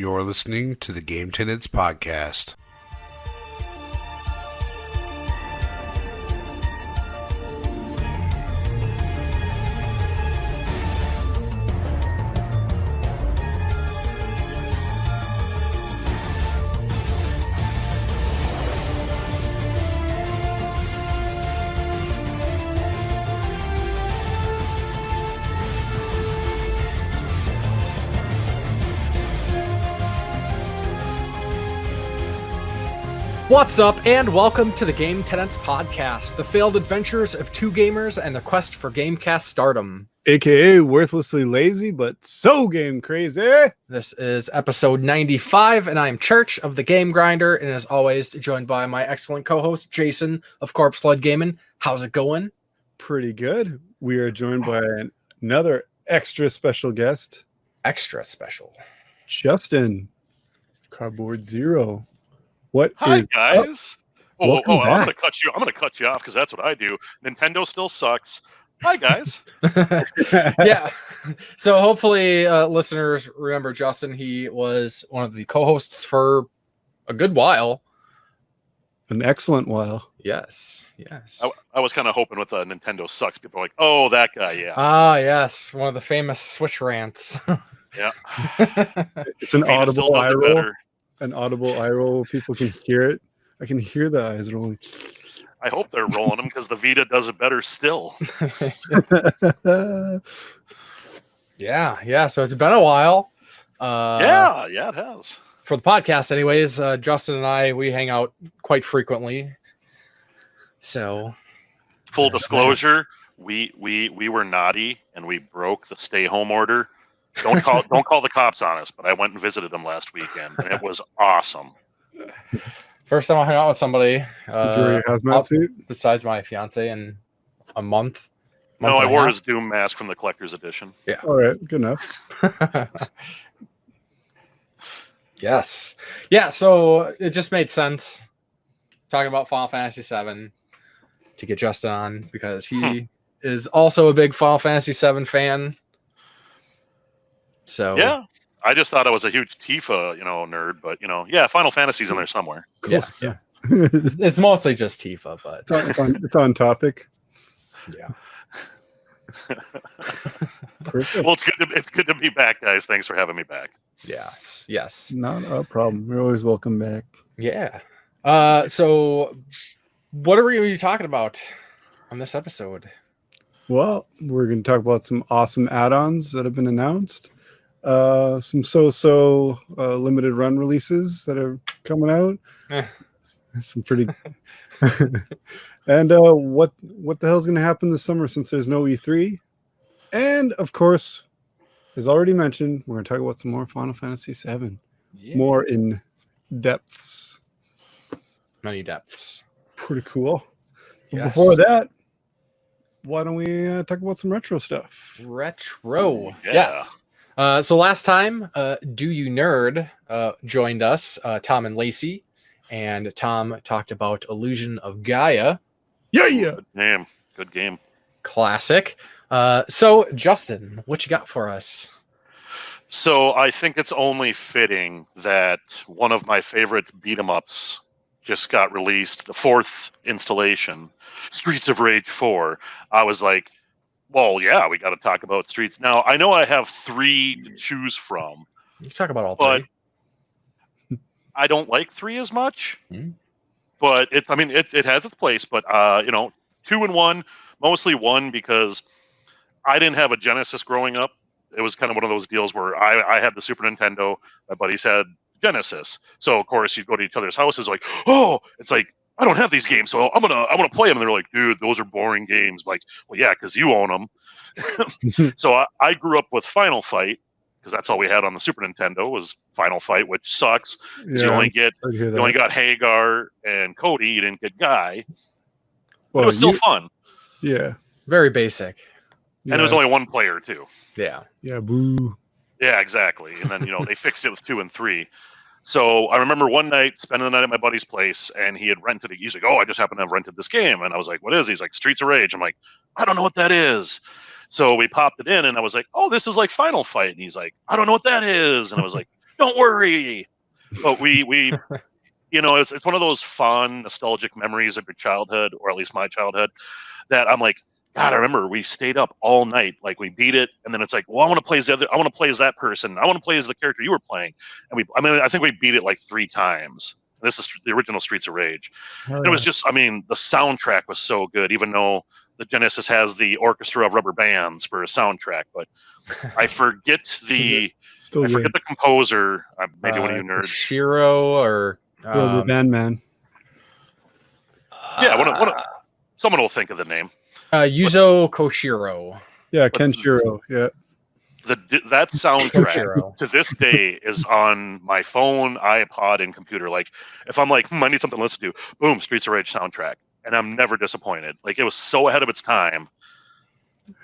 You're listening to the Game Tenants Podcast. What's up, and welcome to the Game Tenants Podcast, the failed adventures of two gamers and the quest for Gamecast stardom. AKA worthlessly lazy, but so game crazy. This is episode 95, and I am Church of the Game Grinder, and as always, joined by my excellent co-host, Jason of Corpse Flood Gaming. How's it going? Pretty good. We are joined by another extra special guest. Extra special. Justin, Cardboard Zero. Hi guys. Welcome I'm back. gonna cut you off because that's what I do. Nintendo still sucks. Hi guys. Yeah. So hopefully listeners remember Justin. He was one of the co-hosts for a good while. An excellent while. Yes. I was kind of hoping with Nintendo sucks. People are like, oh, that guy, yeah. Ah, yes. One of the famous Switch rants. Yeah. It's an Vita still audible does eye it roll. better. An audible eye roll. People can hear it. I can hear the eyes rolling. I hope they're rolling them because the Vita does it better still. Yeah. So it's been a while. Yeah, it has. For the podcast, anyways, Justin and I, we hang out quite frequently. So, Full disclosure, we were naughty and we broke the stay home order. Don't call the cops on us, but I went and visited them last weekend and it was awesome. first time I hung out with somebody Enjoy your hazmat suit. besides my fiance in a month. No, I and a wore half. his Doom mask from the collector's edition. Yeah. All right, good enough. Yes. Yeah, so it just made sense talking about Final Fantasy VII to get Justin on because he is also a big Final Fantasy VII fan. So Yeah, I just thought I was a huge Tifa, nerd, but yeah, Final Fantasy's in there somewhere. Yeah. Yeah. It's mostly just Tifa, but It's on topic. yeah. Perfect. Well, it's good to be back, guys. Thanks for having me back. Yes. Not a problem. You're always welcome back. Yeah. So what are we going to be talking about on this episode? Well, we're going to talk about some awesome add-ons that have been announced. Some so-so limited run releases that are coming out. Some pretty... And what the hell's going to happen this summer since there's no E3? And, of course, as already mentioned, we're going to talk about some more Final Fantasy VII. Yeah. More in depths. Many depths. Pretty cool. Yes. Before that, why don't we talk about some retro stuff? Retro. Yeah. Yes. So last time, Do You Nerd joined us, Tom and Lacey, and Tom talked about Illusion of Gaia. Yeah. Good game. Classic. So Justin, what you got for us? So I think it's only fitting that one of my favorite beat 'em ups just got released, the fourth installation, Streets of Rage 4. I was like, well, yeah, we got to talk about Streets. Now, I know I have 3 to choose from, You can talk about all but three. I don't like 3 as much. Hmm. But it has its place. But 2 and 1, mostly 1 because I didn't have a Genesis growing up. It was kind of one of those deals where I had the Super Nintendo, my buddies had Genesis. So of course you'd go to each other's houses like, oh, it's like I don't have these games, so I'm gonna play them. And they're like, dude, those are boring games. I'm like, well, yeah, because you own them. So I grew up with Final Fight because that's all we had on the Super Nintendo was Final Fight, which sucks. Yeah, You you only got Hagar and Cody. You didn't get Guy. Well, It was still fun, Yeah. Very basic. and it was only 1 player too. Yeah. Yeah, boo. Yeah, exactly. And then they fixed it with 2 and 3. So I remember one night spending the night at my buddy's place, and he had rented it. He's like, "Oh, I just happen to have rented this game," and I was like, "What is?" He's like, "Streets of Rage." I'm like, "I don't know what that is." So we popped it in, and I was like, "Oh, this is like Final Fight." And he's like, "I don't know what that is." And I was like, Don't worry. But we it's one of those fond, nostalgic memories of your childhood, or at least my childhood, that I'm like, God, I remember we stayed up all night, like we beat it, and then it's like, well, I want to play as that person, I want to play as the character you were playing, and I think we beat it like 3 times. This is the original Streets of Rage. And it was just, the soundtrack was so good, even though the Genesis has the orchestra of rubber bands for a soundtrack, but I forget the composer. Maybe one of you nerds. Shiro or Rubber Band Man. Yeah, someone will think of the name. Yuzo Koshiro. Yeah, Kenshiro. Yeah. That soundtrack to this day is on my phone, iPod, and computer. Like, if I'm like, I need something to listen to, boom, Streets of Rage soundtrack, and I'm never disappointed. Like, it was so ahead of its time.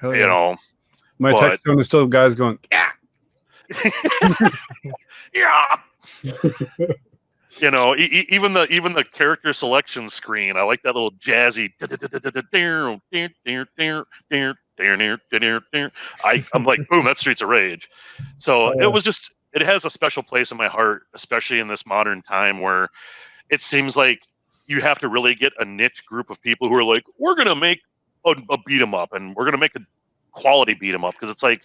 Hell yeah. My text tone is still guys going, yeah. Yeah. Even the character selection screen, I like that little jazzy. I'm like, boom, that's Streets of Rage. So it has a special place in my heart, especially in this modern time where it seems like you have to really get a niche group of people who are like, we're gonna make a beat 'em up, and we're gonna make a quality beat 'em up, because it's like,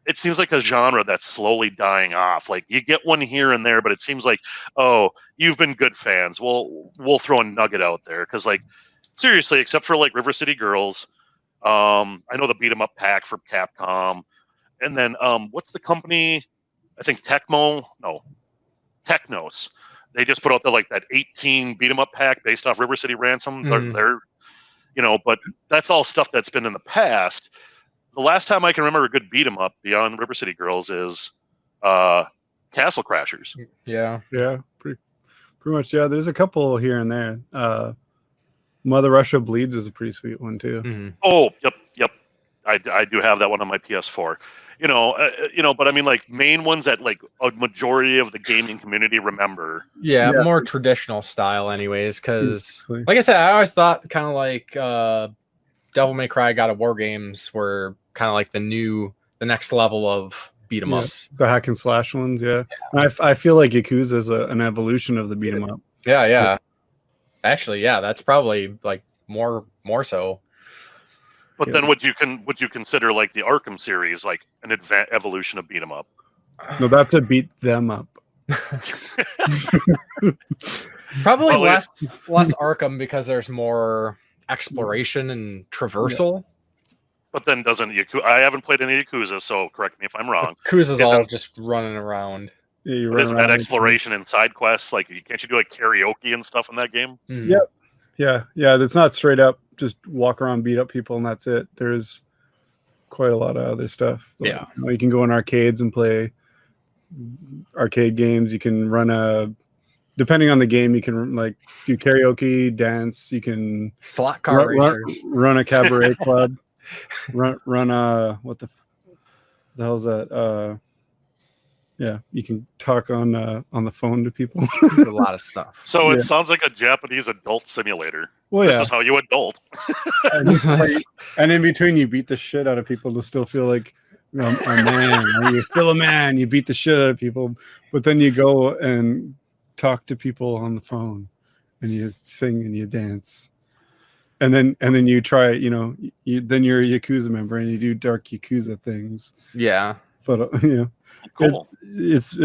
it seems like a genre that's slowly dying off. Like, you get one here and there, but it seems like, oh, you've been good fans, we'll throw a nugget out there, because, like, seriously, except for like River City Girls, I know the beat 'em up pack for Capcom, and then what's the company? I think Technos. They just put out that 18 beat 'em up pack based off River City Ransom. They're but that's all stuff that's been in the past. The last time I can remember a good beat 'em up beyond River City Girls is Castle Crashers. Yeah, pretty much. Yeah, there's a couple here and there. Mother Russia Bleeds is a pretty sweet one too. Mm-hmm. Oh, yep. I do have that one on my PS4. But I mean, like, main ones that like a majority of the gaming community remember. Yeah, more traditional style, anyways. Because, like I said, I always thought kind of like Devil May Cry, God of War games were kind of like the next level of beat 'em ups. The hack and slash ones, yeah. And I feel like Yakuza is an evolution of the beat 'em up. Yeah. Actually, yeah, that's probably like more so. But then would you consider like the Arkham series like an evolution of beat 'em up? No, that's a beat them up. Probably less Arkham, because there's more exploration and traversal. Yeah. But then doesn't Yakuza? I haven't played any Yakuza, so correct me if I'm wrong. Yakuza's all just running around. Yeah, isn't that exploration and side quests? Like, can't you do like karaoke and stuff in that game? Mm. Yep. Yeah. It's not straight up just walk around, beat up people, and that's it. There's quite a lot of other stuff. Like, you can go in arcades and play arcade games. You can depending on the game, you can like do karaoke, dance. You can slot car racers, run a cabaret club, run a what the hell's that? Yeah, you can talk on the phone to people. A lot of stuff. So it sounds like a Japanese adult simulator. Well, this is how you adult. And in between, you beat the shit out of people to still feel like a man. You're still a man. You beat the shit out of people, but then you go and talk to people on the phone, and you sing and you dance, and then you try. Then you're a Yakuza member and you do dark Yakuza things. Yeah, but cool. There's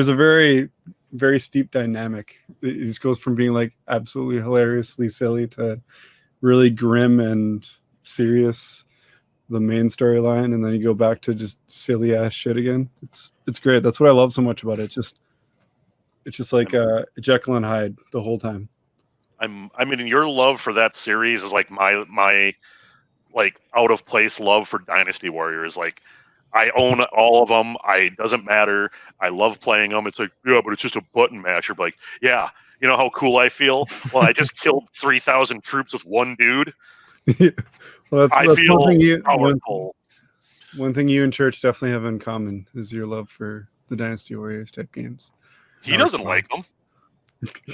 a very, very steep dynamic. It just goes from being like absolutely hilariously silly to really grim and serious, the main storyline, and then you go back to just silly ass shit again. It's great. That's what I love so much about it. It's just like Jekyll and Hyde the whole time. Your love for that series is like my like out of place love for Dynasty Warriors. Like, I own all of them. It doesn't matter. I love playing them. It's like, yeah, but it's just a button masher. But like, yeah, you know how cool I feel? Well, I just killed 3,000 troops with one dude. Well, I feel powerful. One thing you and Church definitely have in common is your love for the Dynasty Warriors type games. He doesn't like them.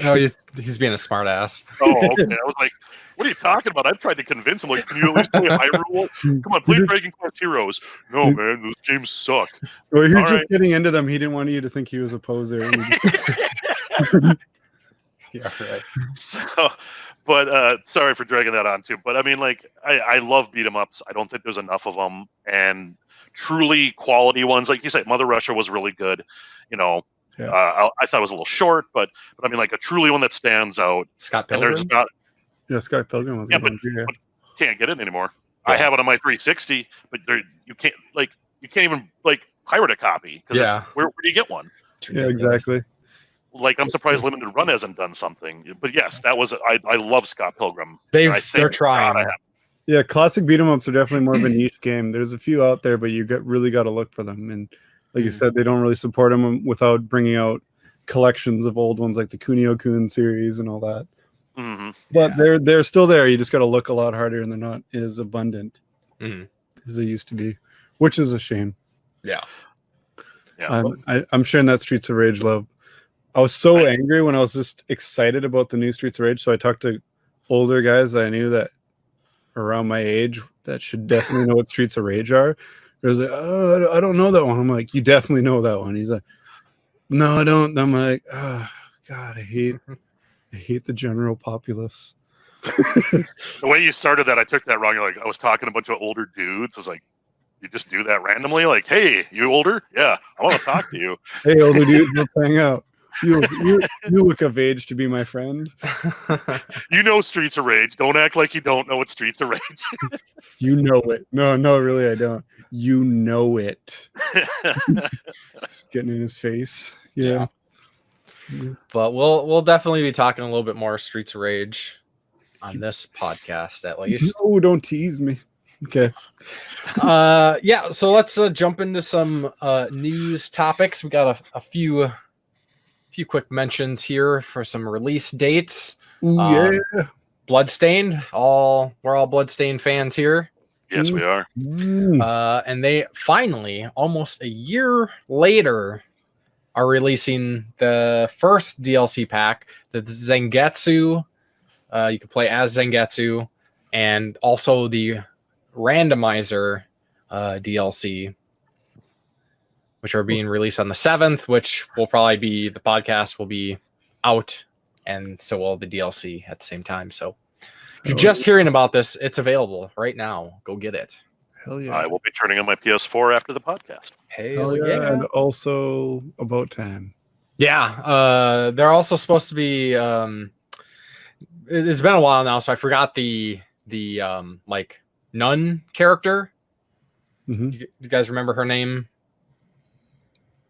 No, he's being a smart ass. Oh, okay. I was like, what are you talking about? I've tried to convince him, like, can you at least play Hyrule? Come on, play Dragon Quest Heroes. No, man, those games suck. Well, he was All just right. getting into them. He didn't want you to think he was a poser. Yeah, right. So, but sorry for dragging that on too. But I mean, like, I love beat 'em ups. I don't think there's enough of them, and truly quality ones, like you said, Mother Russia was really good. You know, Yeah. I thought it was a little short, but I mean, like a truly one that stands out. Scott And Pilgrim. there's not Yeah, Scott Pilgrim was Yeah, a good one, too, but can't get it anymore. Yeah. I have it on my 360, but you can't even like pirate a copy because Yeah. where do you get one? yeah, exactly. Like, I'm surprised Limited Run hasn't done something. But yes, that was I love Scott Pilgrim. They're God, trying. I have Yeah, classic beat 'em ups are definitely more of a niche game. There's a few out there, but you really got to look for them. And like you said, they don't really support them without bringing out collections of old ones like the Kunio-kun series and all that. Mm-hmm. But they're still there. You just got to look a lot harder, and they're not as abundant as they used to be, which is a shame. Yeah. I'm sharing that Streets of Rage love. I was so angry when I was just excited about the new Streets of Rage. So I talked to older guys that I knew that around my age that should definitely know what Streets of Rage are. It was like, oh, I don't know that one. I'm like, you definitely know that one. He's like, no, I don't. I'm like, oh, God, I hate the general populace. The way you started that, I took that wrong. You're like, I was talking to a bunch of older dudes. I was like, you just do that randomly? Like, hey, you older? Yeah, I want to talk to you. Hey, older dude, let's hang out. You look of age to be my friend. You know Streets of Rage. Don't act like you don't know what Streets of Rage. You know it. No, really, I don't. You know it. Just getting in his face. Yeah. But we'll definitely be talking a little bit more Streets of Rage on this podcast, at least. No, don't tease me. Okay. Yeah. So let's jump into some news topics. We got a few quick mentions here for some release dates. Ooh, yeah. Bloodstained. We're all Bloodstained fans here. Yes, we are. And they finally, almost a year later, are releasing the first DLC pack, the Zangetsu. You can play as Zangetsu, and also the randomizer DLC, which are being released on the 7th, which will probably be, the podcast will be out, and so will the DLC at the same time. So if you're just hearing about this, it's available right now. Go get it. Hell yeah. I will be turning on my PS4 after the podcast. Hell yeah. And also about time. Yeah. They're also supposed to be it's been a while now, so I forgot the like nun character. Do you guys remember her name?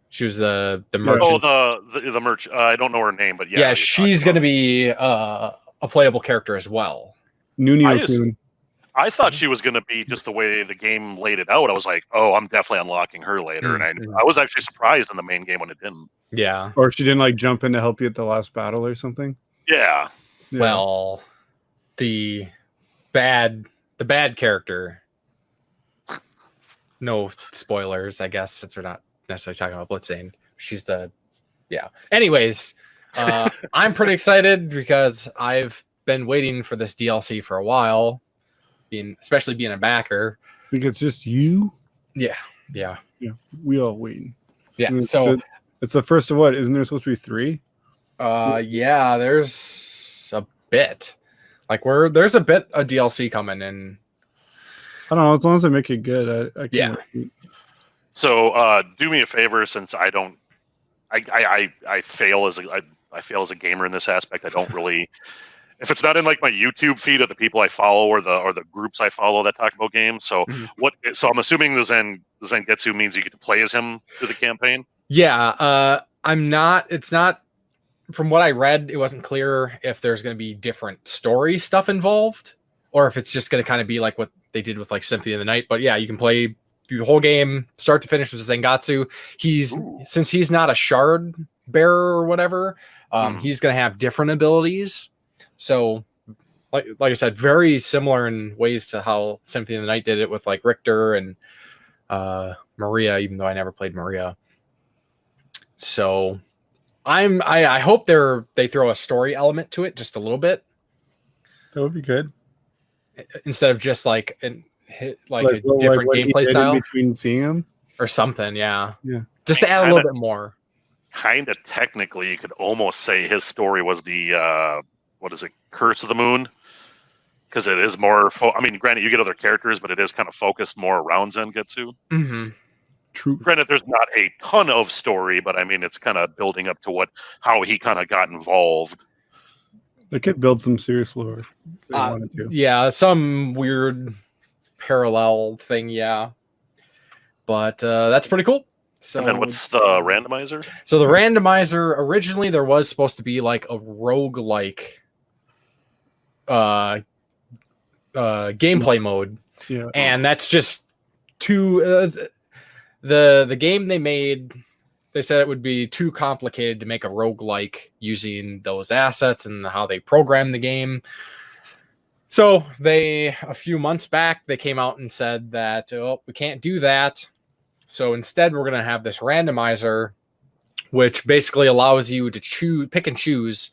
She was the merchant. Oh, the merch. I don't know her name, but yeah, she's going to be a playable character as well. Nunio-kun. I thought she was going to be just the way the game laid it out. I was like, oh, I'm definitely unlocking her later. And I was actually surprised in the main game when it didn't. Yeah. Or she didn't like jump in to help you at the last battle or something. Yeah. Well, the bad character. No spoilers, I guess, since we're not necessarily talking about Bloodstained. She's Anyways, I'm pretty excited because I've been waiting for this DLC for a while, especially being a backer. I think it's just you. Yeah. We all waiting. Yeah. So it's the first of what? Isn't there supposed to be 3? Yeah. There's a bit. Like there's a bit of DLC coming in. I don't know. As long as they make it good, I can't. Yeah. So do me a favor, since I don't, I fail as a gamer in this aspect. I don't really, if it's not in like my YouTube feed of the people I follow or the groups I follow that talk about games. So So I'm assuming the Zangetsu means you get to play as him through the campaign. Yeah. It's not. From what I read, it wasn't clear if there's going to be different story stuff involved, or if it's just going to kind of be like what they did with like Symphony of the Night. But yeah, you can play through the whole game, start to finish with Zangetsu. Since he's not a shard bearer or whatever, he's going to have different abilities. So, like I said, very similar in ways to how Symphony of the Night did it with like Richter and Maria, even though I never played Maria. So I hope they throw a story element to it just a little bit. That would be good. Instead of just like a different what gameplay you did style in between seeing them or something. Yeah. Yeah. Just to add a little bit more. Kind of technically, you could almost say his story was the Curse of the Moon, because it is more. I mean, granted, you get other characters, but it is kind of focused more around Zangetsu. Mm-hmm. True. Granted, there's not a ton of story, but I mean, it's kind of building up to how he kind of got involved. They could build some serious lore if they wanted to. Yeah, some weird parallel thing. Yeah, but that's pretty cool. So, and then what's the randomizer? So the randomizer, originally there was supposed to be like a roguelike gameplay mode. Yeah. And that's just too the game they made, they said it would be too complicated to make a roguelike using those assets and how they program the game. So a few months back, they came out and said that, we can't do that. So instead, we're going to have this randomizer, which basically allows you to pick and choose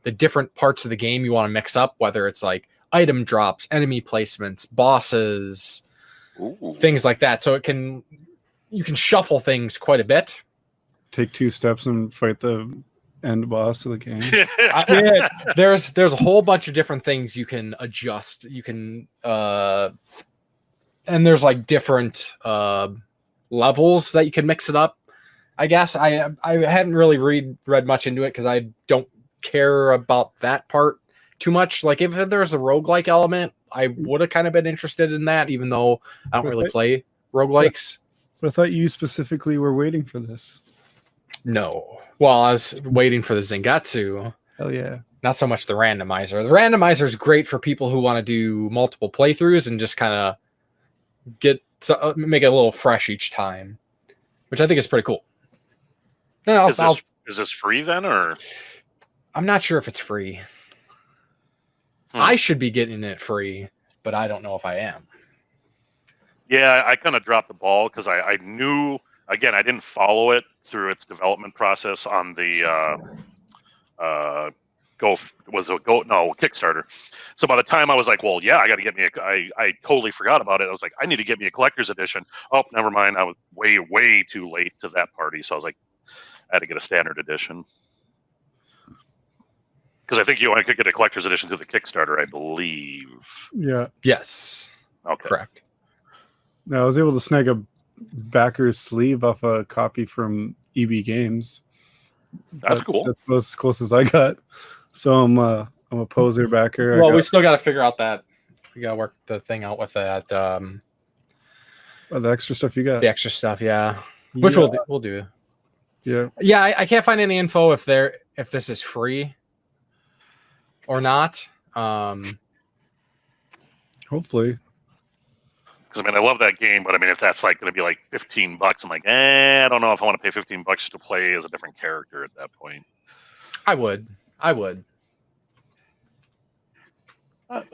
the different parts of the game you want to mix up, whether it's like item drops, enemy placements, bosses, things like that. So you can shuffle things quite a bit. Take 2 steps and fight the end boss of the game. There's a whole bunch of different things you can adjust. You can and there's like different levels that you can mix it up. I guess I hadn't really read much into it because I don't care about that part too much. Like if there's a roguelike element, I would have kind of been interested in that, even though I don't really play roguelikes. But I thought you specifically were waiting for this. No. Well, I was waiting for the Zangetsu. Hell yeah. Not so much the randomizer. The randomizer is great for people who want to do multiple playthroughs and just kind of make it a little fresh each time, which I think is pretty cool. No, is this free then, or? I'm not sure if it's free. I should be getting it free, but I don't know if I am. Yeah, I kind of dropped the ball because I knew, again, I didn't follow it through its development process on the Kickstarter. So by the time I was like, well, yeah, I got to get me I totally forgot about it. I was like, I need to get me a collector's edition. Oh, never mind. I was way too late to that party. So I was like, I had to get a standard edition. Because I think you could get a collector's edition through the Kickstarter, I believe. Yeah. Yes. Okay. Correct. I was able to snag a backer's sleeve off a copy from EB Games. That's cool. That's as close as I got. So I'm a poser backer. Well, we still got to figure out that. We got to work the thing out with that. The extra stuff you got. The extra stuff, yeah. Which we'll do. Yeah. Yeah, I can't find any info if this is free or not. Hopefully. Because I mean, I love that game, but I mean, if that's like going to be like $15, I'm like, I don't know if I want to pay $15 to play as a different character at that point. I would. I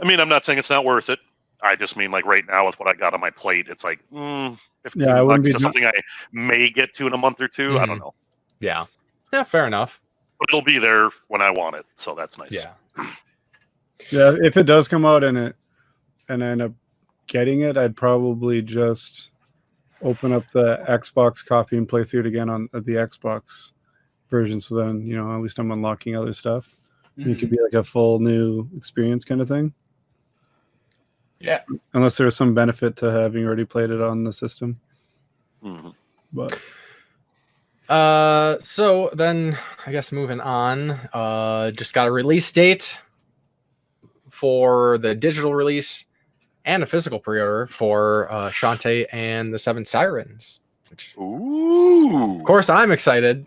mean, I'm not saying it's not worth it. I just mean like right now with what I got on my plate, it's like $15 to something I may get to in a month or two. I don't know. Yeah. Yeah, fair enough. But it'll be there when I want it, so that's nice. Yeah. Yeah, if it does come out and I end up getting it, I'd probably just open up the Xbox copy and play through it again on the Xbox version. So then, at least I'm unlocking other stuff. Mm-hmm. It could be like a full new experience kind of thing. Yeah. Unless there's some benefit to having already played it on the system. Mm-hmm. But so then I guess moving on, just got a release date for the digital release and a physical pre-order for Shantae and the Seven Sirens. Which, of course, I'm excited.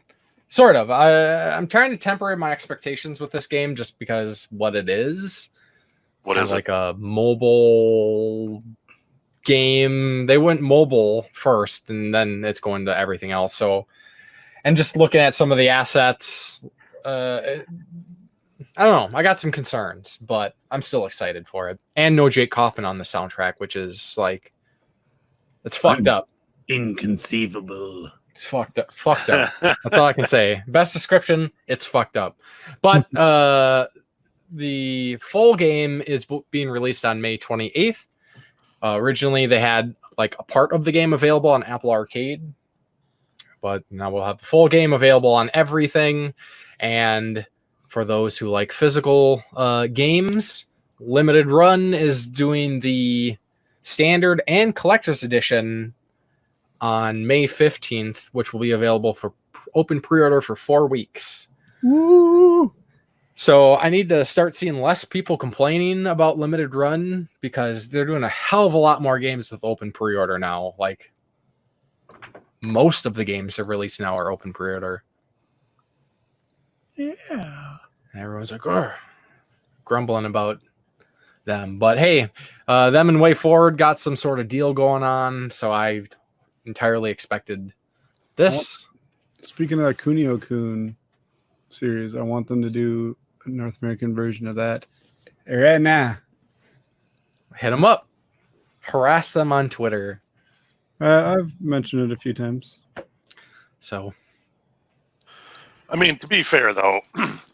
Sort of. I'm trying to temper my expectations with this game just because what it is. What is it? Like a mobile game. They went mobile first, and then it's going to everything else. So, and just looking at some of the assets, I don't know. I got some concerns, but I'm still excited for it. And no Jake Kaufman on the soundtrack, which is like, it's fucked up. Inconceivable. It's fucked up. Fucked up. That's all I can say. Best description, it's fucked up. But the full game is being released on May 28th. Originally, they had like a part of the game available on Apple Arcade, but now we'll have the full game available on everything. And for those who like physical games, Limited Run is doing the standard and collector's edition on May 15th, which will be available for open pre-order for 4 weeks. Woo! So I need to start seeing less people complaining about Limited Run because they're doing a hell of a lot more games with open pre-order now. Like most of the games they're releasing now are open pre-order. Yeah. And everyone's like, grumbling about them. But hey, them and Way Forward got some sort of deal going on, so I entirely expected this. Speaking of that Kunio-kun series, I want them to do a North American version of that right now. Hit them up. Harass them on Twitter. I've mentioned it a few times. So, I mean, to be fair, though,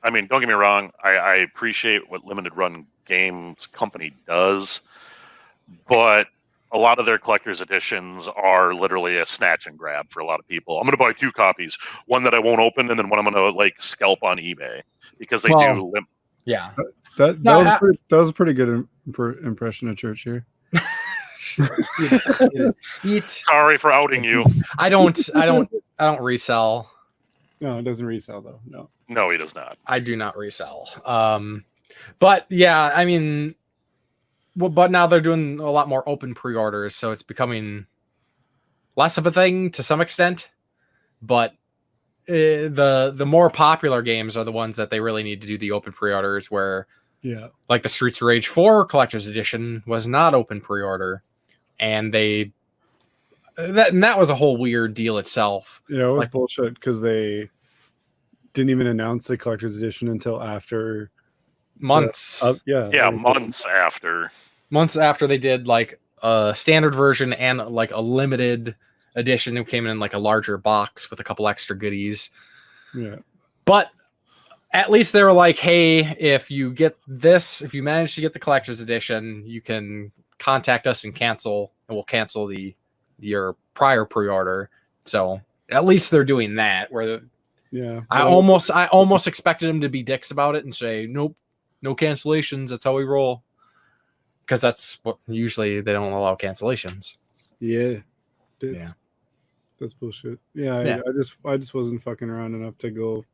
I mean, don't get me wrong. I appreciate what Limited Run Games Company does, but a lot of their collector's editions are literally a snatch and grab for a lot of people. I'm going to buy 2 copies, one that I won't open, and then one I'm going to like scalp on eBay because they do. Yeah, that was a pretty good impression of Church here. Sorry for outing you. I don't resell. No, it doesn't resell though. No, he does not. I do not resell. But yeah, I mean, but now they're doing a lot more open pre-orders, so it's becoming less of a thing to some extent. But the more popular games are the ones that they really need to do the open pre-orders, where like the Streets of Rage 4 Collector's Edition was not open pre-order, and that was a whole weird deal itself. Yeah, it was bullshit because they didn't even announce the Collector's Edition until after months. Months after they did like a standard version and like a limited edition who came in like a larger box with a couple extra goodies. Yeah. But at least they were like, hey, if you get this, if you manage to get the collector's edition, you can contact us and we'll cancel your prior pre-order. So at least they're doing that where I almost expected them to be dicks about it and say, nope, no cancellations. That's how we roll. Because that's what usually they don't allow cancellations. Yeah. That's bullshit. I just wasn't fucking around enough to go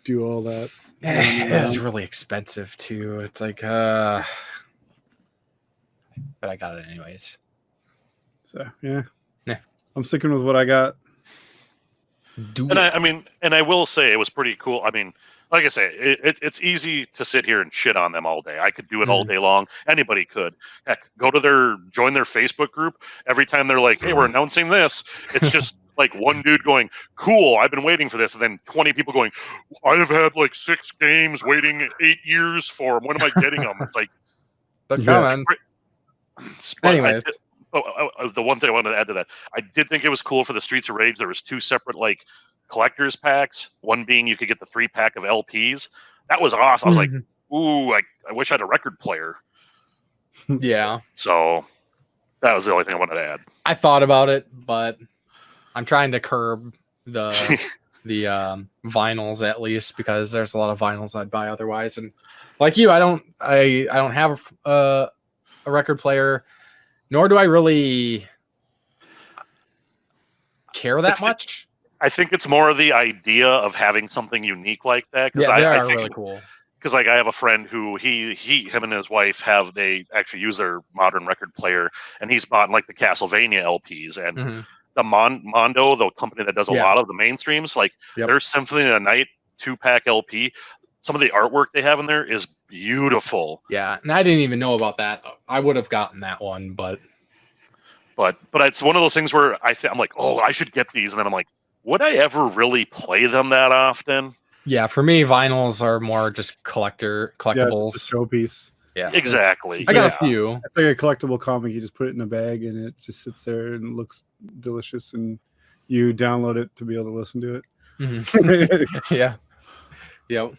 do all that. It's really expensive too. It's like but I got it anyways. So yeah. I'm sticking with what I got. I will say it was pretty cool. I mean, like I say, it's easy to sit here and shit on them all day. I could do it all day long. Anybody could. Heck, join their Facebook group. Every time they're like, hey, we're announcing this, it's just like one dude going, cool, I've been waiting for this. And then 20 people going, I have had like 6 games waiting 8 years for them. When am I getting them? It's like, anyways. The one thing I wanted to add to that, I did think it was cool for the Streets of Rage. There was 2 separate like collector's packs. One being you could get the 3-pack of LPs. That was awesome. I was like, ooh, I wish I had a record player. Yeah. So that was the only thing I wanted to add. I thought about it, but I'm trying to curb the vinyls at least because there's a lot of vinyls I'd buy otherwise. And like you, I don't have a record player, nor do I really care that much. I think it's more of the idea of having something unique like that. They are really cool. Because like I have a friend who him and his wife they actually use their modern record player, and he's bought like the Castlevania LPs and the Mondo, the company that does a lot of the mainstreams, like their Symphony of the Night 2-pack LP. Some of the artwork they have in there is beautiful. Yeah, and I didn't even know about that. I would have gotten that one, but it's one of those things where I'm like, oh, I should get these, and then I'm like, would I ever really play them that often? Yeah, for me, vinyls are more just collectibles. Yeah, just a showpiece. Yeah, exactly. I got a few. It's like a collectible comic. You just put it in a bag, and it just sits there and looks delicious. And you download it to be able to listen to it. Mm-hmm. Yeah. Yep.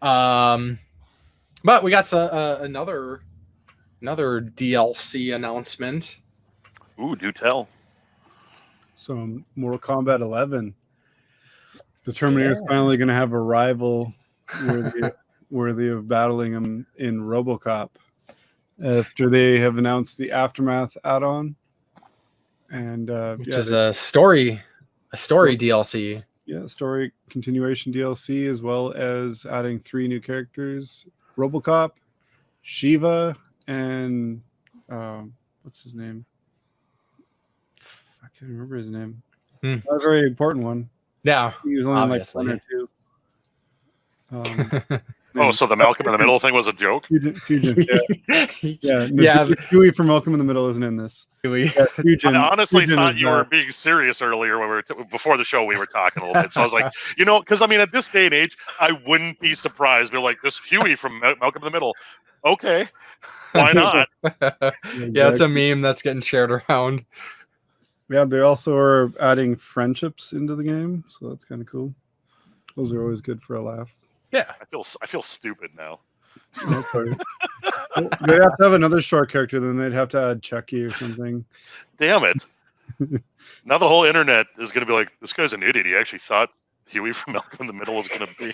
But we got another DLC announcement. Ooh, do tell. So Mortal Kombat 11. The Terminator is finally going to have a rival worthy of battling him in RoboCop. After they have announced the Aftermath add-on, and which is a story DLC. Yeah, story continuation DLC, as well as adding 3 new characters: RoboCop, Shiva, and what's his name? I can't remember his name. Not a very important one. Yeah, he was only obviously. like 1 or 2. So the Malcolm in the Middle thing was a joke? Fusion, yeah. Huey from Malcolm in the Middle isn't in this. Fusion, I honestly thought you were being serious earlier when before the show we were talking a little bit. So I was like, because I mean, at this day and age, I wouldn't be surprised. They're like, this Huey from Malcolm in the Middle. Okay, why not? Yeah, it's a meme that's getting shared around. Yeah, they also are adding friendships into the game, so that's kind of cool. Those are always good for a laugh. Yeah, I feel stupid now. They'd have to have another short character, then they'd have to add Chucky or something. Damn it! Now the whole internet is going to be like, this guy's an idiot. He actually thought Huey from Malcolm in the Middle was going to be.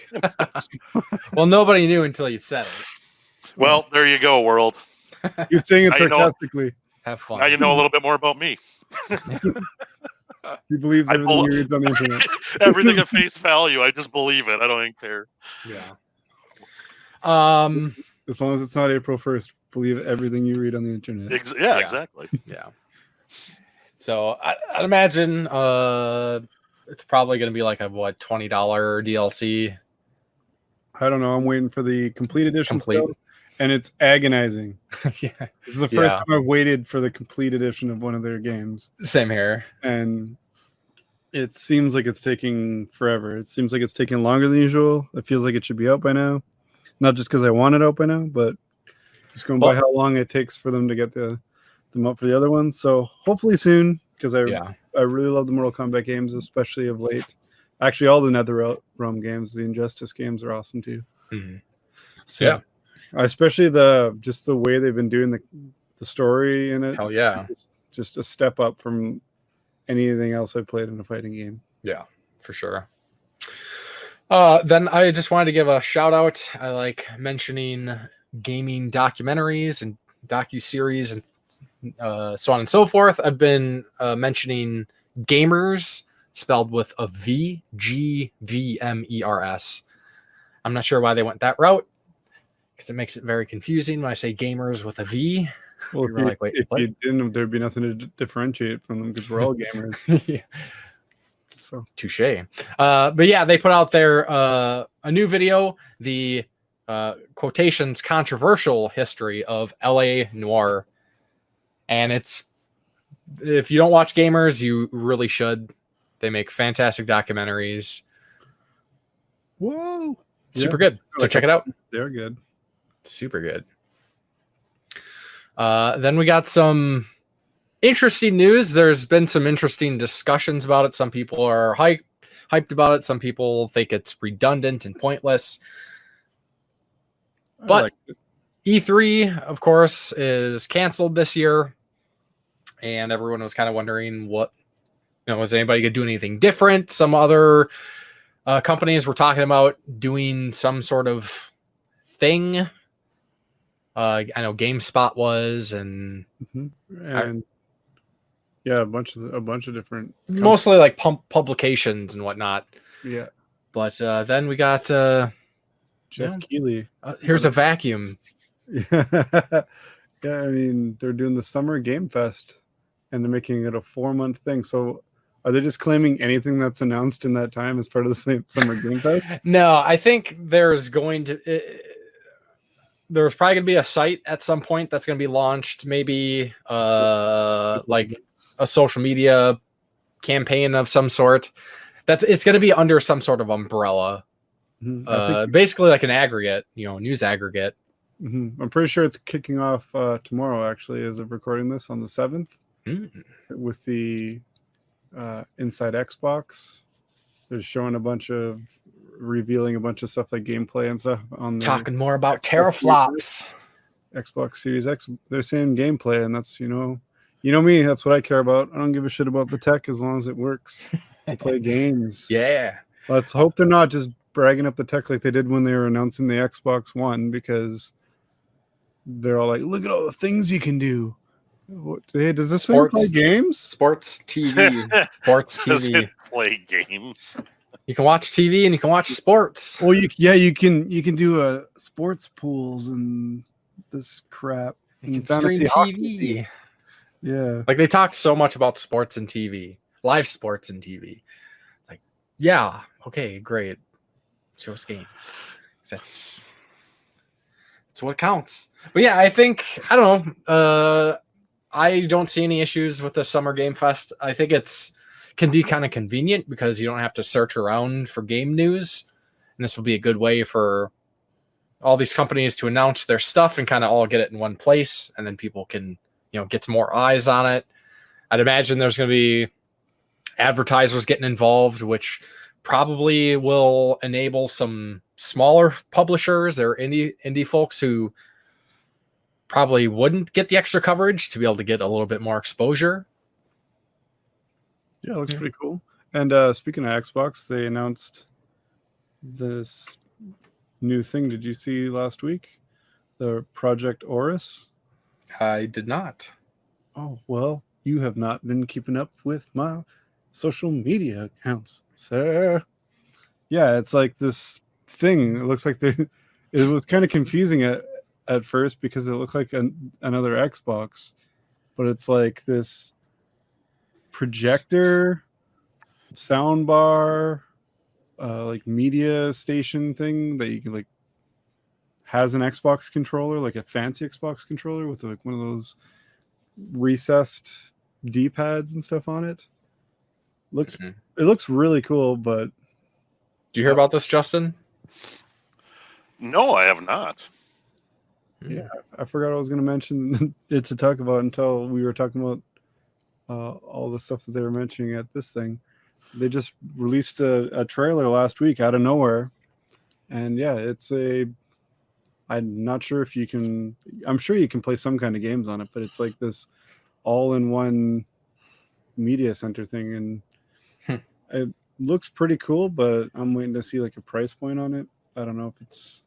Well, nobody knew until you said it. Well, there you go, world. You're saying it sarcastically. Have fun. Now you know a little bit more about me. He believes everything he reads on the internet. Everything at face value. I just believe it. I don't even care. Yeah. As long as it's not April 1st, believe everything you read on the internet. Yeah, exactly. Yeah. So I'd imagine it's probably going to be like a $20 DLC. I don't know. I'm waiting for the complete edition still, and it's agonizing. Yeah. This is the first time I've waited for the complete edition of one of their games. Same here. And it seems like it's taking forever. It seems like it's taking longer than usual. It feels like it should be out by now. Not just because I want it out by now, but just going by how long it takes for them to get them up for the other ones. So hopefully soon, because I really love the Mortal Kombat games, especially of late. Actually, all the NetherRealm games, the Injustice games are awesome too. Mm-hmm. So, especially the way they've been doing the story in it. Hell yeah. Just a step up from anything else I've played in a fighting game. Yeah, for sure. Then I just wanted to give a shout out. I like mentioning gaming documentaries and docuseries and so on and so forth. I've been mentioning Gamers, spelled with a V, Gvmers. I'm not sure why they went that route, because it makes it very confusing when I say Gamers with a V. Well, if you didn't, there'd be nothing to differentiate from them, because we're all gamers. Yeah. So touche. But yeah, they put out their a new video, the quotations controversial history of LA Noire. And if you don't watch Gamers, you really should. They make fantastic documentaries. Whoa. Super good. So check it out. They're good. Super good. Then we got some interesting news. There's been some interesting discussions about it. Some people are hyped about it. Some people think it's redundant and pointless. But E3, of course, is canceled this year. And everyone was kind of wondering was anybody going to do anything different? Some other companies were talking about doing some sort of thing. I know GameSpot was, and a bunch of different companies. Mostly like publications and whatnot. Yeah, but then we got Jeff Keighley. Here's a vacuum. Yeah, I mean, they're doing the Summer Game Fest, and they're making it a 4-month thing. So, are they just claiming anything that's announced in that time as part of the same Summer Game Fest? No, I think there's probably going to be a site at some point that's going to be launched. Maybe like a social media campaign of some sort. It's going to be under some sort of umbrella. Mm-hmm. Basically like an aggregate, news aggregate. Mm-hmm. I'm pretty sure it's kicking off tomorrow, actually, as of recording this on the 7th, with the Inside Xbox. They're showing revealing a bunch of stuff like gameplay and stuff on the Talking more about teraflops. Xbox Series X. They're saying gameplay, and that's you know me. That's what I care about. I don't give a shit about the tech as long as it works to play games. Yeah. Let's hope they're not just bragging up the tech like they did when they were announcing the Xbox One, because they're all like, "Look at all the things you can do." Hey, does this thing play games? Sports TV. Sports Does TV. it play games? You can watch TV and you can watch sports. Well, you can do sports pools and this crap. You can Fantasy stream hockey. TV. Yeah. Like they talk so much about sports and TV, live sports and TV. Like, yeah, okay, great. Show us games. That's what counts. But yeah, I think I don't know. I don't see any issues with the Summer Game Fest. I think can be kind of convenient because you don't have to search around for game news. And this will be a good way for all these companies to announce their stuff and kind of all get it in one place. And then people can, get some more eyes on it. I'd imagine there's going to be advertisers getting involved, which probably will enable some smaller publishers or indie folks who probably wouldn't get the extra coverage to be able to get a little bit more exposure. Yeah, it looks pretty cool. And speaking of Xbox, they announced this new thing. Did you see last week? The Project Oris? I did not. Oh, well, you have not been keeping up with my social media accounts, sir. Yeah, it's like this thing. It looks like it was kind of confusing at first because it looked like another Xbox, but it's like this projector, sound bar, like media station thing that you can like has an Xbox controller, like a fancy Xbox controller with like one of those recessed D-pads and stuff on it. It looks really cool, but do you hear about this, Justin? No, I have not. Yeah, I forgot I was going to mention it to talk about until we were talking about all the stuff that they were mentioning at this thing. They just released a trailer last week out of nowhere, and yeah, I'm not sure if you can. I'm sure you can play some kind of games on it, but it's like this all-in-one media center thing, and it looks pretty cool. But I'm waiting to see like a price point on it. I don't know if it's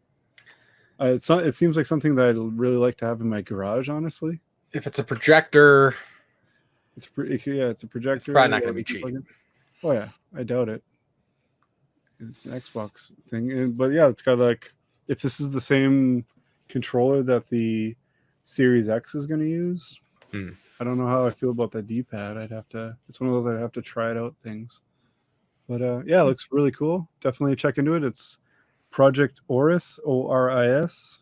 not. It seems like something that I'd really like to have in my garage. Honestly, if it's a projector, it's a projector. It's probably not going to be cheap. Oh yeah, I doubt it. It's an Xbox thing, but yeah, it's got like. If this is the same controller that the Series X is going to use, I don't know how I feel about that D-pad. It's one of those I'd have to try it out things. But yeah, it looks really cool. Definitely check into it. It's Project Oris, ORIS.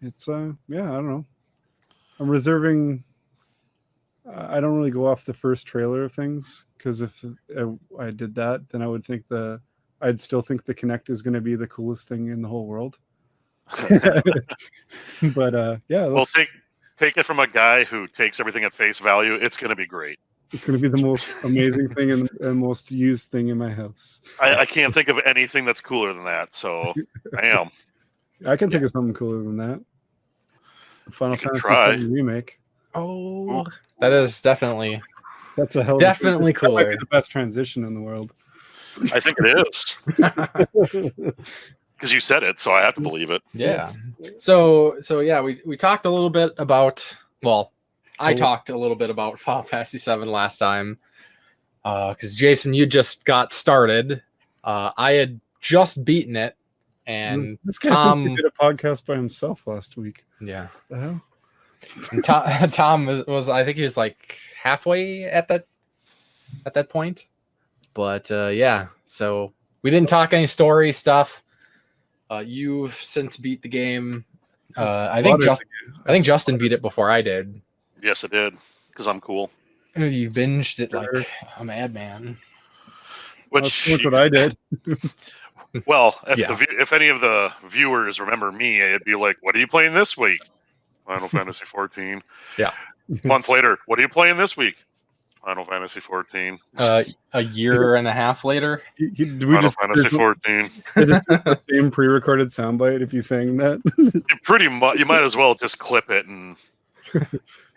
It's, yeah, I don't know. I'm reserving. I don't really go off the first trailer of things because if I did that, then I would think I'd still think the Kinect is going to be the coolest thing in the whole world. But yeah, Well, take it from a guy who takes everything at face value. It's going to be great. It's going to be the most amazing thing and most used thing in my house. I can't think of anything that's cooler than that. So I am. I can think of something cooler than that. Final Fantasy VII Remake. Oh, that is definitely that's a hell. Definitely cooler. That might be the best transition in the world. I think it is. Because you said it, so I have to believe it. Yeah. So yeah, we talked a little bit about. Well, I talked a little bit about Final Fantasy VII last time. Because Jason, you just got started. I had just beaten it, and this guy Tom did a podcast by himself last week. Yeah. The hell? And Tom was, I think he was like halfway at that point. But yeah, so we didn't talk any story stuff. You've since beat the game. I think Justin beat it before I did. Yes, I did, because I'm cool. You binged it like a madman. Which that's what I did. Well, if any of the viewers remember me, it'd be like, "What are you playing this week?" Final Fantasy 14. Yeah. A month later, what are you playing this week? Final Fantasy 14. A year and a half later. Final Fantasy 14. The same pre-recorded soundbite if you sang that. Pretty much. You might as well just clip it and.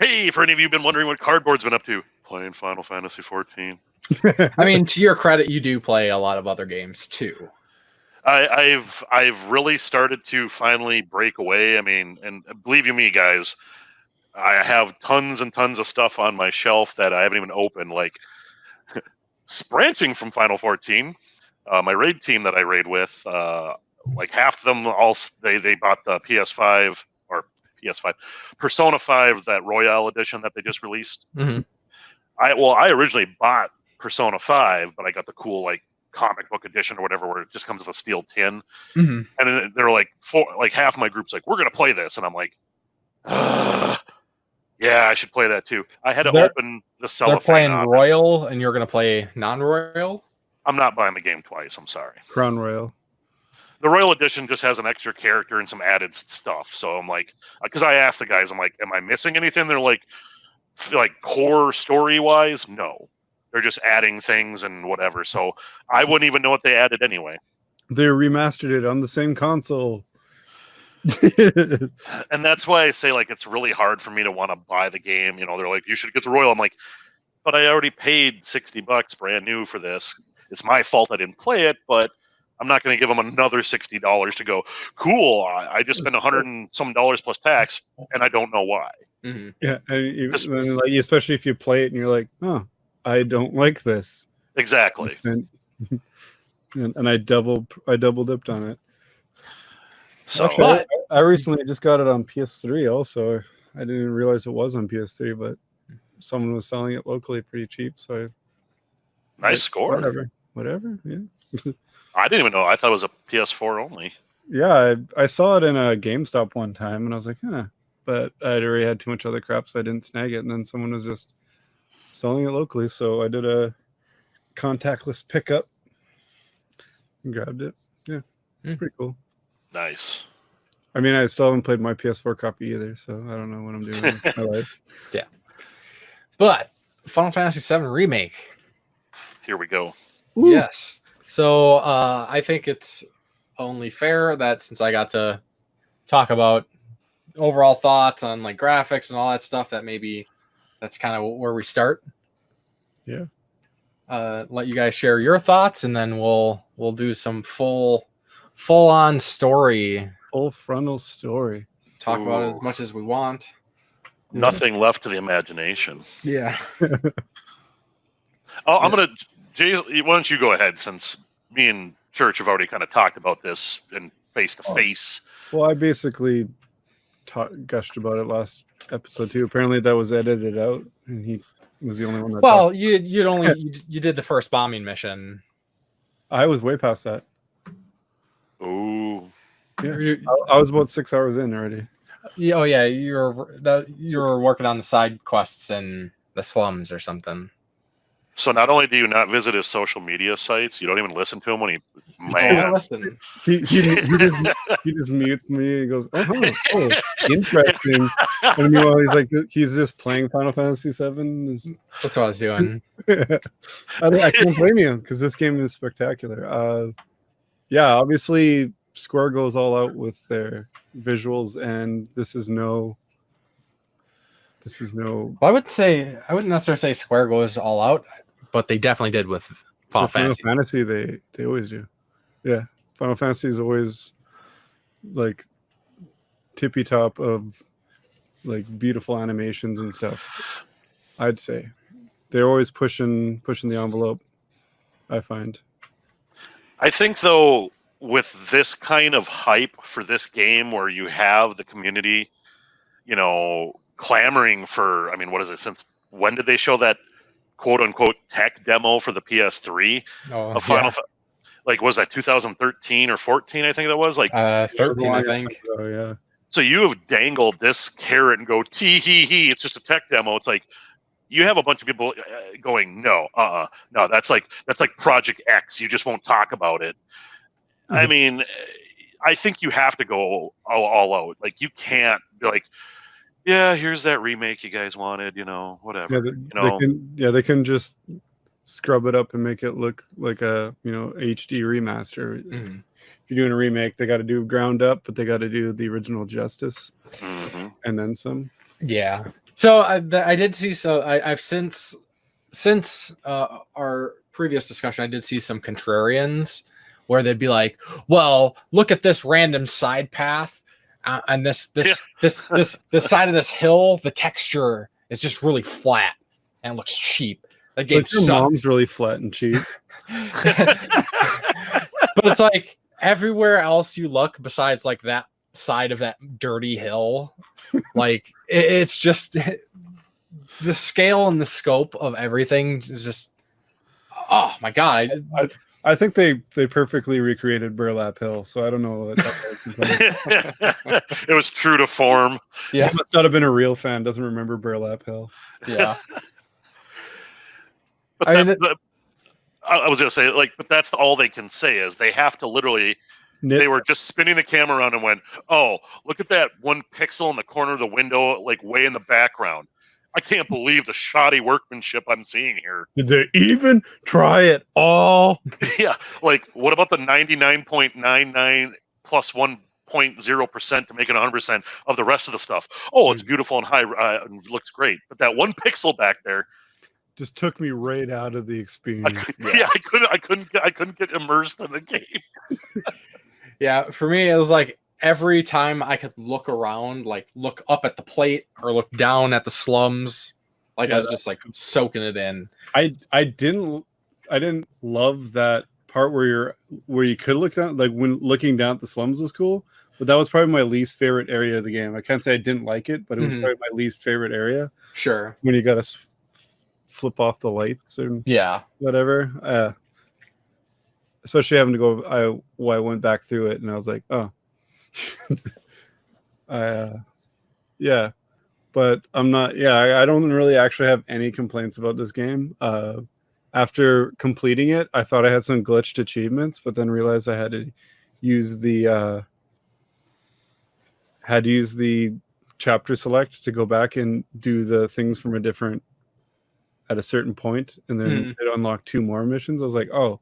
Hey, for any of you been wondering what Cardboard's been up to, playing Final Fantasy 14. I mean, to your credit, you do play a lot of other games too. I've really started to finally break away. I mean, and believe you me, guys, I have tons and tons of stuff on my shelf that I haven't even opened. Like branching from Final 14, my raid team that I raid with, like half of them they bought the PS5 or PS5 Persona 5, that Royale edition that they just released. Mm-hmm. I originally bought Persona 5, but I got the cool like comic book edition or whatever, where it just comes with a steel tin. Mm-hmm. And then they're like, half my group's like, we're gonna play this, and I'm like, yeah, I should play that too. I had to open the cellophane. They're playing Royal, and you're gonna play non-Royal. I'm not buying the game twice. I'm sorry. Crown Royal. The Royal Edition just has an extra character and some added stuff. So I'm like, because I asked the guys, I'm like, am I missing anything? They're like core story wise, no. They're just adding things and whatever. So I wouldn't even know what they added anyway. They remastered it on the same console. And that's why I say, like, it's really hard for me to want to buy the game. You know, they're like, you should get the Royal. I'm like, but I already paid $60 brand new for this. It's my fault I didn't play it, but I'm not going to give them another $60 to go, cool, I just spent $100 and some plus tax, and I don't know why. Mm-hmm. Yeah, and like, especially if you play it and you're like, oh, I don't like this. Exactly. And I double dipped on it. So, actually, I recently just got it on PS3 also. I didn't even realize it was on PS3, but someone was selling it locally pretty cheap. So nice score. Whatever. Yeah. I didn't even know. I thought it was a PS4 only. Yeah, I saw it in a GameStop one time, and I was like, huh. But I'd already had too much other crap, so I didn't snag it. And then someone was just selling it locally, so I did a contactless pickup and grabbed it. Yeah, it's pretty cool. Nice. I mean, I still haven't played my PS4 copy either, so I don't know what I'm doing in my life. Yeah. But Final Fantasy VII Remake. Here we go. Ooh. Yes. So I think it's only fair that since I got to talk about overall thoughts on like graphics and all that stuff, that maybe that's kind of where we start. Yeah. Let you guys share your thoughts, and then we'll do some full on story. Full frontal story. Talk about it as much as we want. Nothing left to the imagination. Yeah. I'm gonna, Jay, why don't you go ahead, since me and Church have already kind of talked about this in face to face. Well, I basically gushed about it last episode too. Apparently, that was edited out, and he was the only one that. Well, you did the first bombing mission. I was way past that. Ooh. Yeah, I was about 6 hours in already. Oh yeah, you were working on the side quests in the slums or something. So not only do you not visit his social media sites, you don't even listen to him when he. Man, listen. He just mutes me. He goes, "Oh, interesting." And meanwhile, he's just playing Final Fantasy VII. That's what I was doing. I can't blame you, because this game is spectacular. Yeah, obviously Square goes all out with their visuals, and this is no. Well, I wouldn't necessarily say Square goes all out, but they definitely did with Final Fantasy. They always do. Yeah, Final Fantasy is always like tippy top of like beautiful animations and stuff. I'd say they're always pushing the envelope. I find. I think though, with this kind of hype for this game, where you have the community, clamoring for, I mean, what is it? Since when did they show that quote unquote tech demo for the PS3 of Final? Like, was that 2013 or 14? I think that was 13. I think. Oh yeah. So you have dangled this carrot and go tee hee hee. It's just a tech demo. It's like you have a bunch of people going, no, that's like Project X. You just won't talk about it. Mm-hmm. I mean, I think you have to go all out. Like, you can't be like, yeah, here's that remake you guys wanted, whatever. They can just scrub it up and make it look like a HD remaster. Mm-hmm. If you're doing a remake, they got to do ground up, but they got to do the original justice, and then some. Yeah. So I did see. So I've since our previous discussion, I did see some contrarians where they'd be like, "Well, look at this random side path, and this side of this hill. The texture is just really flat and it looks cheap. That game But your sucks." mom's really flat and cheap. But it's like everywhere else you look, besides like that side of that dirty hill, like it's just the scale and the scope of everything is just, oh my god! I think they perfectly recreated Burlap Hill, so I don't know. It was true to form. Yeah, he must not have been a real fan. Doesn't remember Burlap Hill. Yeah. But I was gonna say, but that's all they can say is they have to literally. They were just spinning the camera around and went, "Oh, look at that one pixel in the corner of the window, like way in the background. I can't believe the shoddy workmanship I'm seeing here." Did they even try it all? Yeah, like what about the 99.99 plus 1.0% to make it 100% of the rest of the stuff? Oh, it's beautiful and high, and looks great, but that one pixel back there just took me right out of the experience. I couldn't get immersed in the game. Yeah, for me, it was like every time I could look around, like look up at the plate or look down at the slums, like I was just like soaking it in. I didn't love that part where you could look down, like when looking down at the slums was cool, but that was probably my least favorite area of the game. I can't say I didn't like it, but it was probably my least favorite area. Sure. When you got to flip off the lights and whatever. Especially having to go, I went back through it and I was like, oh, yeah, but I'm not. Yeah, I don't really actually have any complaints about this game. After completing it, I thought I had some glitched achievements, but then realized I had to use the chapter select to go back and do the things from at a certain point, and then it unlocked 2 more missions. I was like, oh.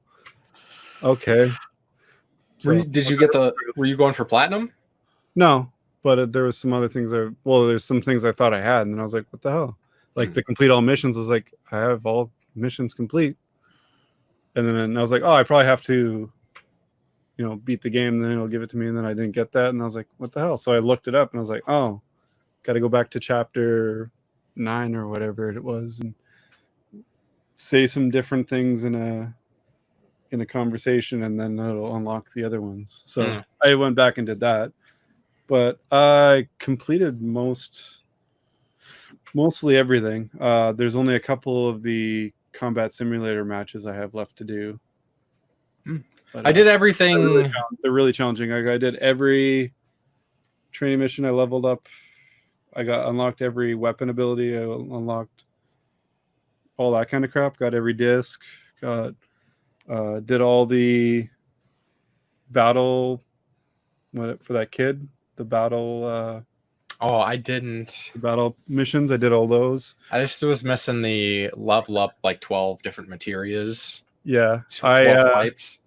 Okay. So, were you going for platinum? No, but there was some other things. There's some things I thought I had, and then I was like, what the hell? Like the complete all missions was like, I have all missions complete. And then I was like, oh, I probably have to, beat the game, and then it'll give it to me. And then I didn't get that. And I was like, what the hell? So I looked it up and I was like, oh, got to go back to chapter 9 or whatever it was and say some different things in a conversation, and then it'll unlock the other ones. So I went back and did that, but I completed mostly everything. There's only a couple of the combat simulator matches I have left to do. But, I did everything. They're really challenging. I did every training mission. I leveled up. I got unlocked every weapon ability. I unlocked all that kind of crap. Got every disc. Did all the battle for that kid, the battle I didn't. The battle missions, I did all those. I just was missing the level up like 12 different materials. Yeah. 12 pipes.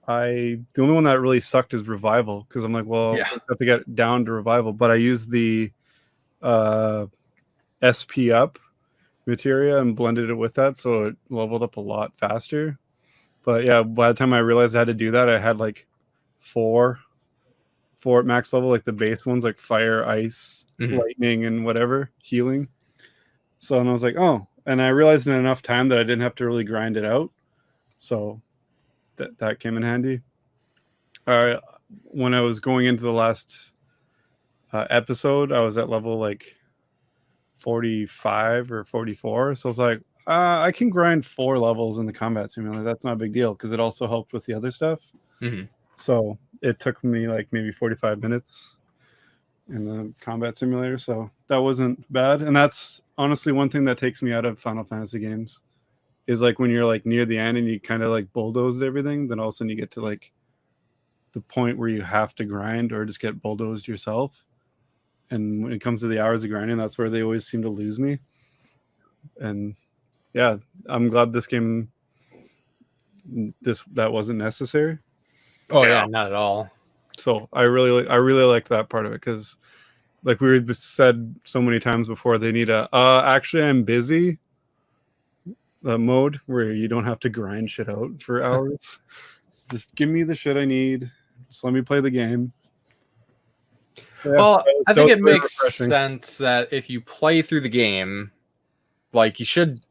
The only one that really sucked is revival, because I'm like, well, I have to get down to revival, but I used the SP up materia and blended it with that, so it leveled up a lot faster. But yeah, by the time I realized I had to do that, I had like four at max level, like the base ones, like fire, ice, lightning, and whatever, healing. So, and I was like, oh, and I realized in enough time that I didn't have to really grind it out, so that came in handy. When I was going into the last episode, I was at level like 45 or 44, so I was like, I can grind 4 levels in the combat simulator. That's not a big deal, because it also helped with the other stuff. So it took me like maybe 45 minutes in the combat simulator, so that wasn't bad. And that's honestly one thing that takes me out of Final Fantasy games, is like when you're like near the end and you kind of like bulldozed everything, then all of a sudden you get to like the point where you have to grind or just get bulldozed yourself. And when it comes to the hours of grinding, that's where they always seem to lose me. And yeah, I'm glad this game that wasn't necessary. Oh yeah, not at all. So I really like that part of it, because like we said so many times before, they need a actually I'm busy mode where you don't have to grind shit out for hours. Just give me the shit I need. Just let me play the game. So, yeah, well, I think it makes refreshing. sense that if you play through the game, like you should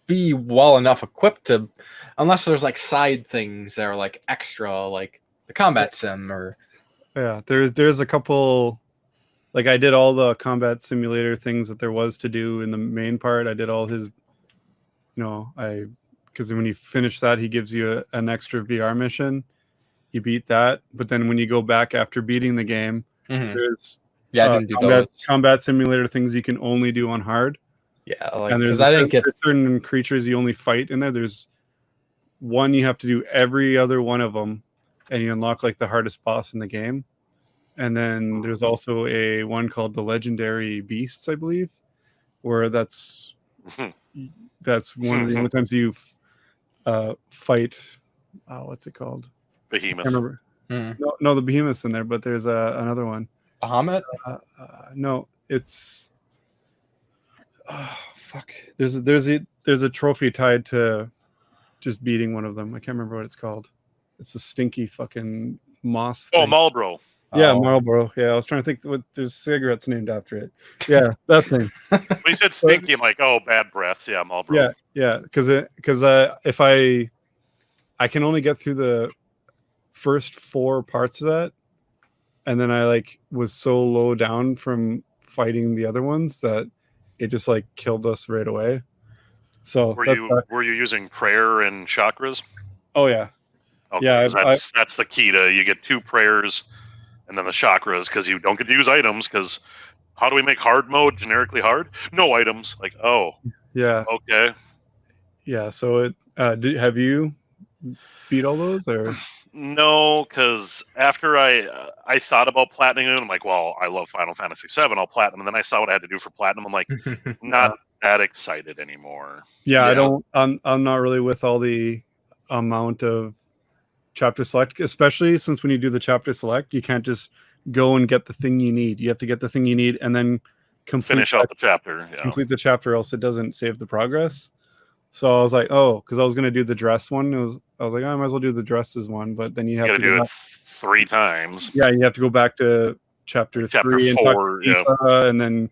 be well enough equipped to, unless there's like side things that are like extra, like the combat sim or. Yeah, there's a couple. Like I did all the combat simulator things that there was to do in the main part. I did all his, because when you finish that, he gives you an extra VR mission. You beat that, but then when you go back after beating the game, there's I didn't do those combat simulator things you can only do on hard. Yeah, like, and there's certain creatures you only fight in there. There's one you have to do every other one of them, and you unlock like the hardest boss in the game. And then there's also a one called the Legendary Beasts, I believe, where that's one of the only times you fight. What's it called? Behemoth. I remember. No, the Behemoth's in there, but there's another one. Bahamut? No, it's fuck. There's a trophy tied to just beating one of them. I can't remember what it's called. It's a stinky fucking moss thing. Oh, Marlboro. Yeah, Marlboro. Yeah, I was trying to think what there's cigarettes named after it. Yeah, that thing. When you said stinky, I'm like, oh, bad breath. Yeah, Marlboro. Yeah, because if I can only get through the first 4 parts of that, and then I like was so low down from fighting the other ones that it just like killed us right away. So were you using prayer and chakras? Oh yeah. Okay, yeah, that's the key to you get 2 prayers and then the chakras, because you don't get to use items, because how do we make hard mode generically hard? No items. Like, oh. Yeah. Okay. Yeah, so it have you beat all those or no, because after I thought about platinum, I'm like, well, I love Final Fantasy VII, I'll platinum, and then I saw what I had to do for platinum. I'm like, not that excited anymore. Yeah, I'm not really with all the amount of chapter select, especially since when you do the chapter select, you can't just go and get the thing you need. You have to get the thing you need and then finish out the chapter. Yeah. Complete the chapter, else it doesn't save the progress. So I was like, because I was going to do the dress one. I was like, I might as well do the dresses one, but then you have to do it 3 times. Yeah, you have to go back to chapter 3 4, and talk to Tifa, and then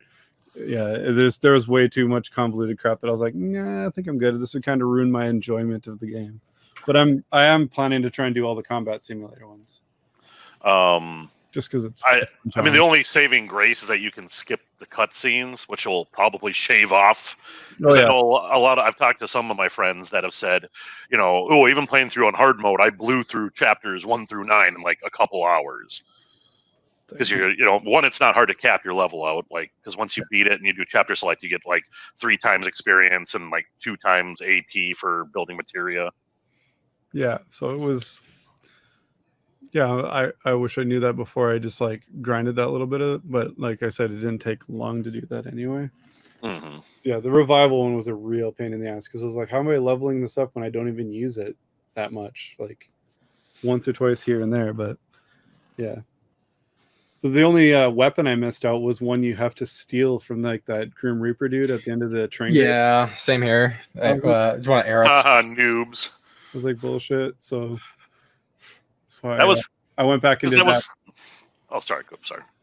there was way too much convoluted crap that I was like, nah, I think I'm good. This would kind of ruin my enjoyment of the game. But I am planning to try and do all the combat simulator ones. Just because it's. I mean, the only saving grace is that you can skip the cutscenes, which will probably shave off. I know I've talked to some of my friends that have said, even playing through on hard mode, I blew through chapters 1 through 9 in like a couple hours. Because one, it's not hard to cap your level out, like because once you beat it and you do chapter select, you get like 3 times experience and like 2 times AP for building materia. Yeah, so it was. Yeah, I wish I knew that before I just like grinded that little bit of it, but like I said, it didn't take long to do that anyway. Mm-hmm. Yeah, the revival one was a real pain in the ass because I was like, how am I leveling this up when I don't even use it that much? Like once or twice here and there, but yeah. But the only weapon I missed out was one you have to steal from like that Grim Reaper dude at the end of the train. Yeah, same here. It's one of Eric's. Noobs. It was like bullshit. So I went back and did that. Oh, sorry.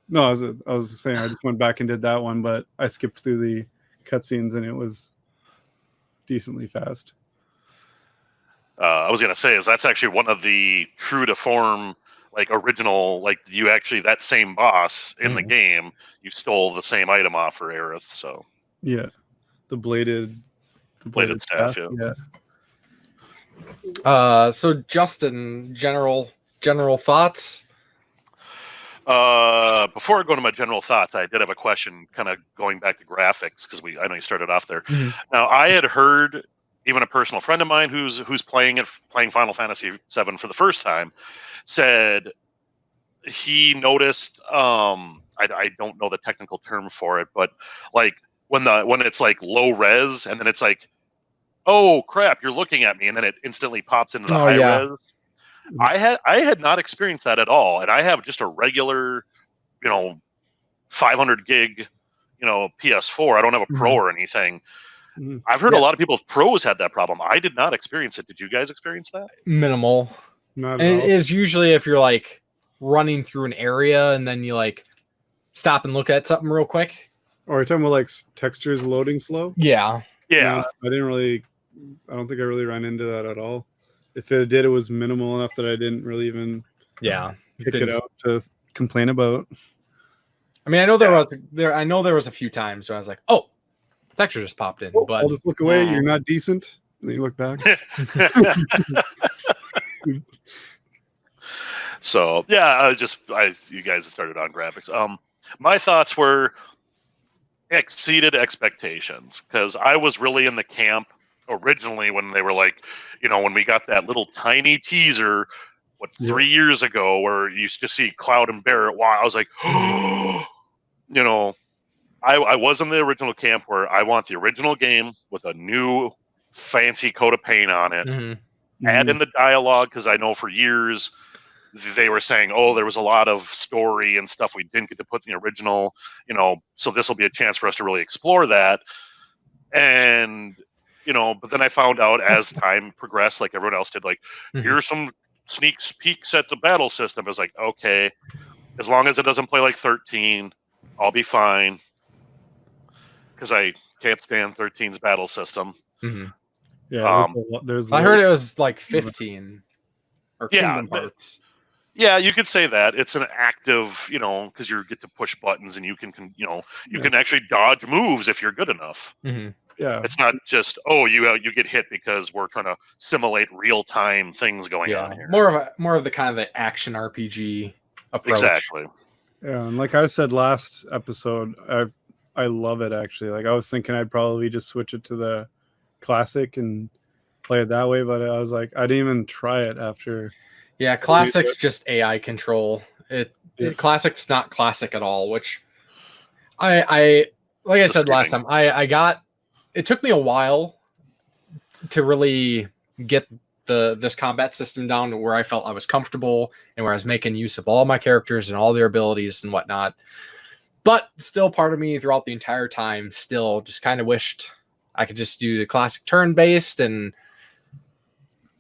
No, I was saying I just went back and did that one, but I skipped through the cutscenes and it was decently fast. I was gonna say that's actually one of the true to form, like original, like you actually that same boss in the game, you stole the same item off for Aerith. So yeah, the bladed staff. Yeah. So Justin, general thoughts. Before I go to my general thoughts, I did have a question, kind of going back to graphics because I know you started off there. Mm-hmm. Now I had heard even a personal friend of mine who's playing Final Fantasy VII for the first time said he noticed I don't know the technical term for it, but like when it's like low res and then it's like, oh crap, you're looking at me, and then it instantly pops into the high res. I had not experienced that at all, and I have just a regular, 500 gig, PS4. I don't have a Pro or anything. I've heard a lot of people with Pros had that problem. I did not experience it. Did you guys experience that? Minimal. Not and at all. it is usually if you're like running through an area and then you like stop and look at something real quick. Or are you talking about like textures loading slow? Yeah. Yeah. No, I don't think I really ran into that at all. If it did, it was minimal enough that I didn't really even pick it out to complain about. I mean, I know there was a few times where I was like, oh, texture just popped in, but I'll just look away. You're not decent. And then you look back. So yeah, you guys started on graphics. My thoughts were exceeded expectations because I was really in the camp originally when they were like, when we got that little tiny teaser, 3 years ago, where you used to see Cloud and Barrett. Wow, I was like, I was in the original camp where I want the original game with a new fancy coat of paint on it. Add in the dialogue, because I know for years they were saying, oh, there was a lot of story and stuff we didn't get to put in the original, so this will be a chance for us to really explore that. And, but then I found out as time progressed, like everyone else did, like, here's some sneak peeks at the battle system. I was like, okay, as long as it doesn't play like 13, I'll be fine. Because I can't stand 13's battle system. Yeah, I heard it was like 15 or Kingdom Hearts. Yeah, you could say that it's an active, because you get to push buttons and you can can actually dodge moves if you're good enough. Yeah, it's not just you get hit because we're trying to simulate real time things going on here. More of the kind of the action RPG approach. Exactly. Yeah, and like I said last episode, I love it actually. Like I was thinking I'd probably just switch it to the classic and play it that way, but I was like, I didn't even try it after. Yeah, classic's just AI control. Classic's not classic at all, which I like I said last time, I got. It took me a while to really get this combat system down to where I felt I was comfortable and where I was making use of all my characters and all their abilities and whatnot. But still, part of me throughout the entire time still just kind of wished I could just do the classic turn-based,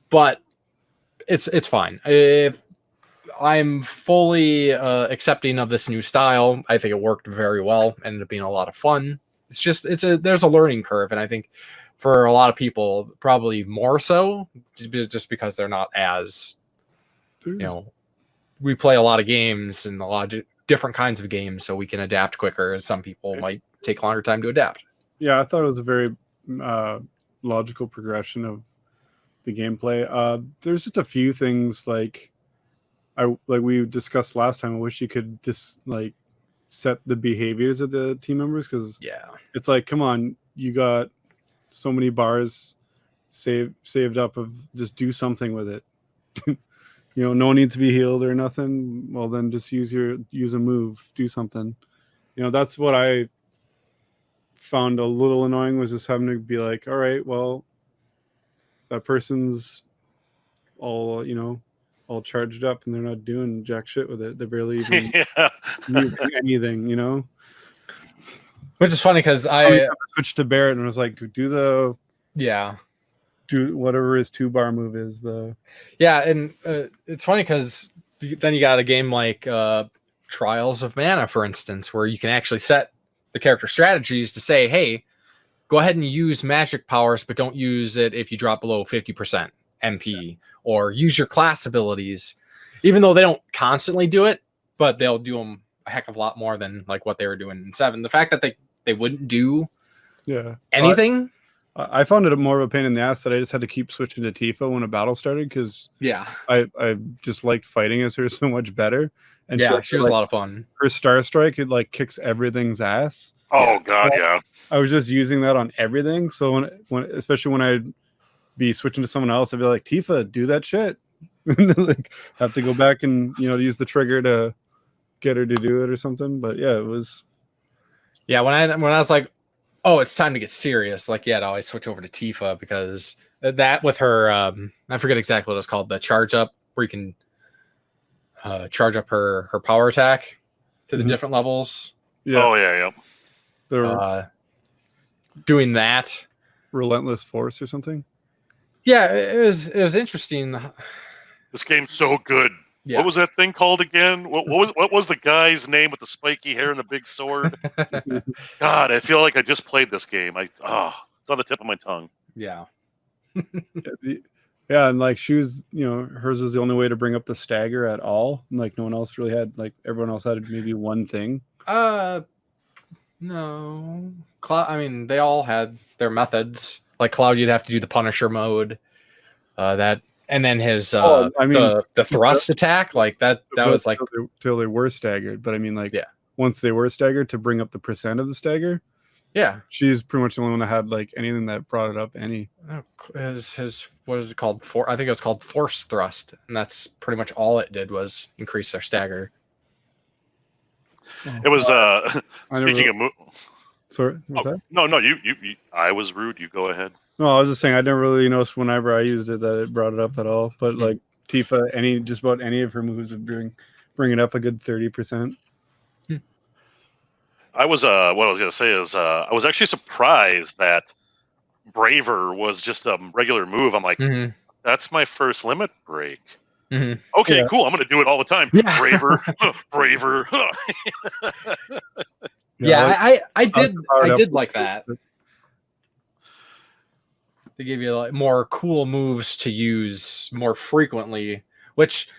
but it's fine. I'm fully accepting of this new style. I think it worked very well. Ended up being a lot of fun. It's just there's a learning curve, and I think for a lot of people probably more so just because they're not as we play a lot of games and a lot of different kinds of games, so we can adapt quicker, and some people might take longer time to adapt. Yeah, I thought it was a very logical progression of the gameplay. There's just a few things like we discussed last time. I wish you could just like set the behaviors of the team members, because it's like, come on, you got so many bars saved up, of just do something with it. No one needs to be healed or nothing. Well, then just use a move, do something. That's what I found a little annoying, was just having to be like, all right, well, that person's all charged up and they're not doing jack shit with it. They're barely even using anything, Which is funny because I switched to Barrett and was like, do whatever his 2-bar move is. And it's funny because then you got a game like Trials of Mana, for instance, where you can actually set the character strategies to say, hey, go ahead and use magic powers, but don't use it if you drop below 50% MP, or use your class abilities, even though they don't constantly do it, but they'll do them a heck of a lot more than like what they were doing in 7. The fact that they wouldn't do anything. I found it more of a pain in the ass that I just had to keep switching to Tifa when a battle started, because I just liked fighting as her so much better. And she was a lot of fun. Her Star Strike, it like kicks everything's ass. Oh god, yeah. I was just using that on everything. So when especially when I'd be switching to someone else, I'd be like, Tifa, do that shit. Like have to go back and use the trigger to get her to do it or something. But yeah, it was. Yeah, when I was like, oh, it's time to get serious. Like, yeah, I'd always switch over to Tifa because that with her, I forget exactly what it's called, the charge up where you can charge up her power attack to the different levels. Yeah. Oh yeah. The doing that. Relentless Force or something. Yeah, it was interesting. This game's so good. Yeah. What was that thing called again? What was the guy's name with the spiky hair and the big sword? God, I feel like I just played this game. It's on the tip of my tongue. Yeah. Yeah, and like she was, hers was the only way to bring up the stagger at all. And, like no one else really had, like everyone else had maybe one thing. No. Cloud. I mean, they all had their methods. Like Cloud, you'd have to do the Punisher mode. And then his the thrust attack, like that was like till they were staggered. But I mean, like once they were staggered, to bring up the percent of the stagger. Yeah, she's pretty much the only one that had like anything that brought it up. His what is it called? I think it was called Force Thrust, and that's pretty much all it did was increase their stagger. It was speaking of. Sorry, what's that? No, you. I was rude. You go ahead. No, I was just saying I never really noticed whenever I used it that it brought it up at all. But like Tifa, just about any of her moves would bring it up a good 30%. I was what I was gonna say is I was actually surprised that Braver was just a regular move. I'm like, that's my first limit break. Okay, cool. I'm gonna do it all the time. Yeah. Braver, Braver. I did like that. They give you like more cool moves to use more frequently, which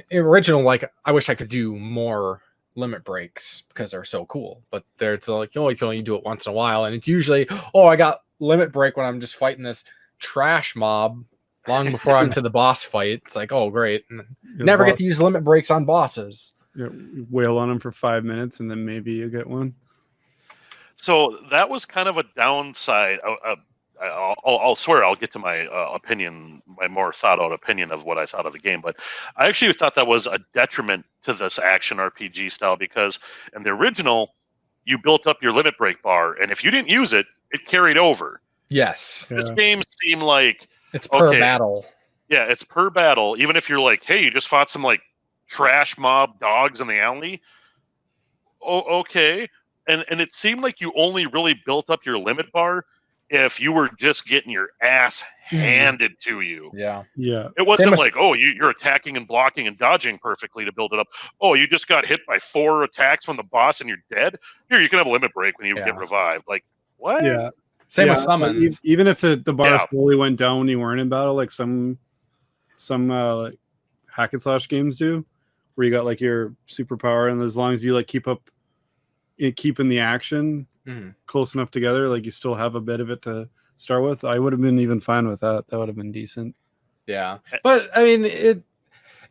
original, like I wish I could do more limit breaks because they're so cool, but they're like, you can only do it once in a while. And it's usually, I got limit break when I'm just fighting this trash mob long before I'm to the boss fight. It's like, oh, great. Never get to use limit breaks on bosses. You wail on them for 5 minutes and then maybe you get one. So that was kind of a downside. I'll swear I'll get to my opinion, my more thought out opinion of what I thought of the game. But I actually thought that was a detriment to this action RPG style because in the original, you built up your limit break bar. And if you didn't use it, it carried over. Yes. This game seemed like... It's per battle. Yeah, it's per battle. Even if you're like, hey, you just fought some like trash mob dogs in the alley. Oh, okay. And it seemed like you only really built up your limit bar if you were just getting your ass handed to you. Yeah. It wasn't like, you're attacking and blocking and dodging perfectly to build it up. Oh, you just got hit by 4 attacks from the boss and you're dead? Here, you can have a limit break when you get revived. Like, what? Yeah. Same with summons. Even if the bar slowly went down when you weren't in battle, like some like hack and slash games do, where you got like your superpower, and as long as you like keep in the action close enough together, like you still have a bit of it to start with. I would have been even fine with that. That would have been decent. Yeah, but I mean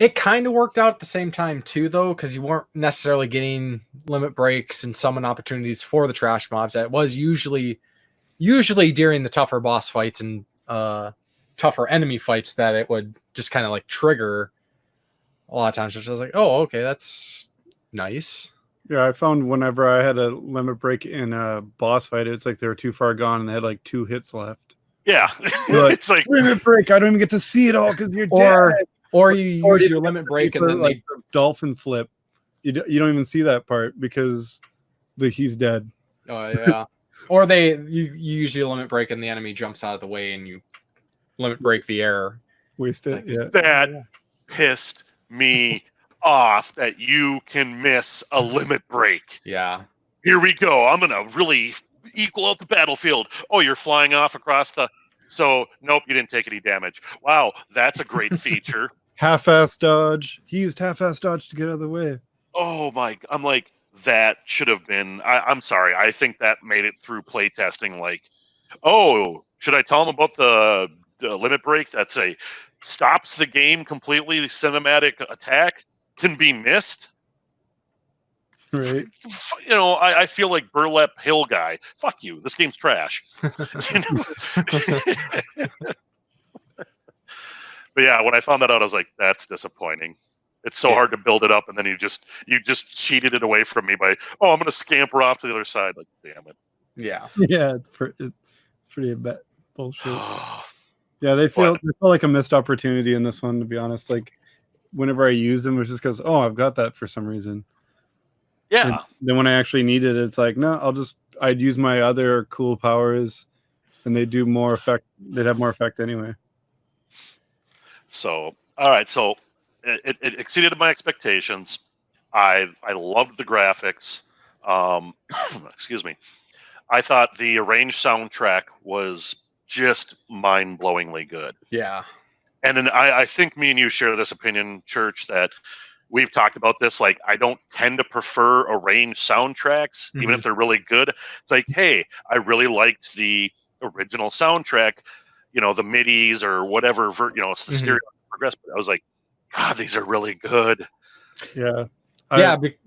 it kind of worked out at the same time too, though, because you weren't necessarily getting limit breaks and summon opportunities for the trash mobs. That was usually during the tougher boss fights and tougher enemy fights that it would just kind of like trigger a lot of times. Which I was like, oh, okay, that's nice. Yeah, I found whenever I had a limit break in a boss fight, it's like they were too far gone and they had like 2 hits left. Yeah, like, it's like limit break. I don't even get to see it all because you're dead. Or you use your limit break and then like the dolphin flip. You don't even see that part because he's dead. Oh yeah. Or you use your limit break and the enemy jumps out of the way and you limit break the air. Waste it. Yeah. That pissed me off that you can miss a limit break. Yeah. Here we go. I'm gonna really equal out the battlefield. Oh, you're flying off across the. So nope, you didn't take any damage. Wow, that's a great feature. Half-ass dodge. He used half-ass dodge to get out of the way. Oh my! I'm like, that should have been. I'm sorry. I think that made it through playtesting. Like, oh, should I tell him about the limit break? That's stops the game completely. Cinematic attack can be missed. Right. I feel like Burlap Hill guy. Fuck you. This game's trash. But yeah, when I found that out, I was like, that's disappointing. It's so hard to build it up, and then you just cheated it away from me by, I'm going to scamper off to the other side. Like, damn it. Yeah. Yeah, it's pretty bad bullshit. Yeah, they felt like a missed opportunity in this one, to be honest. Like, whenever I use them, it was just because, I've got that for some reason. Yeah. And then when I actually need it, it's like, no, I'd use my other cool powers, and they do more effect. They'd have more effect anyway. So, all right. So it exceeded my expectations. I loved the graphics. Excuse me. I thought the arranged soundtrack was just mind-blowingly good. Yeah. And then I think me and you share this opinion, Church, that we've talked about this. Like, I don't tend to prefer arranged soundtracks, even if they're really good. It's like, hey, I really liked the original soundtrack, the midis or whatever, it's the stereo progress. But I was like, God, these are really good. Yeah.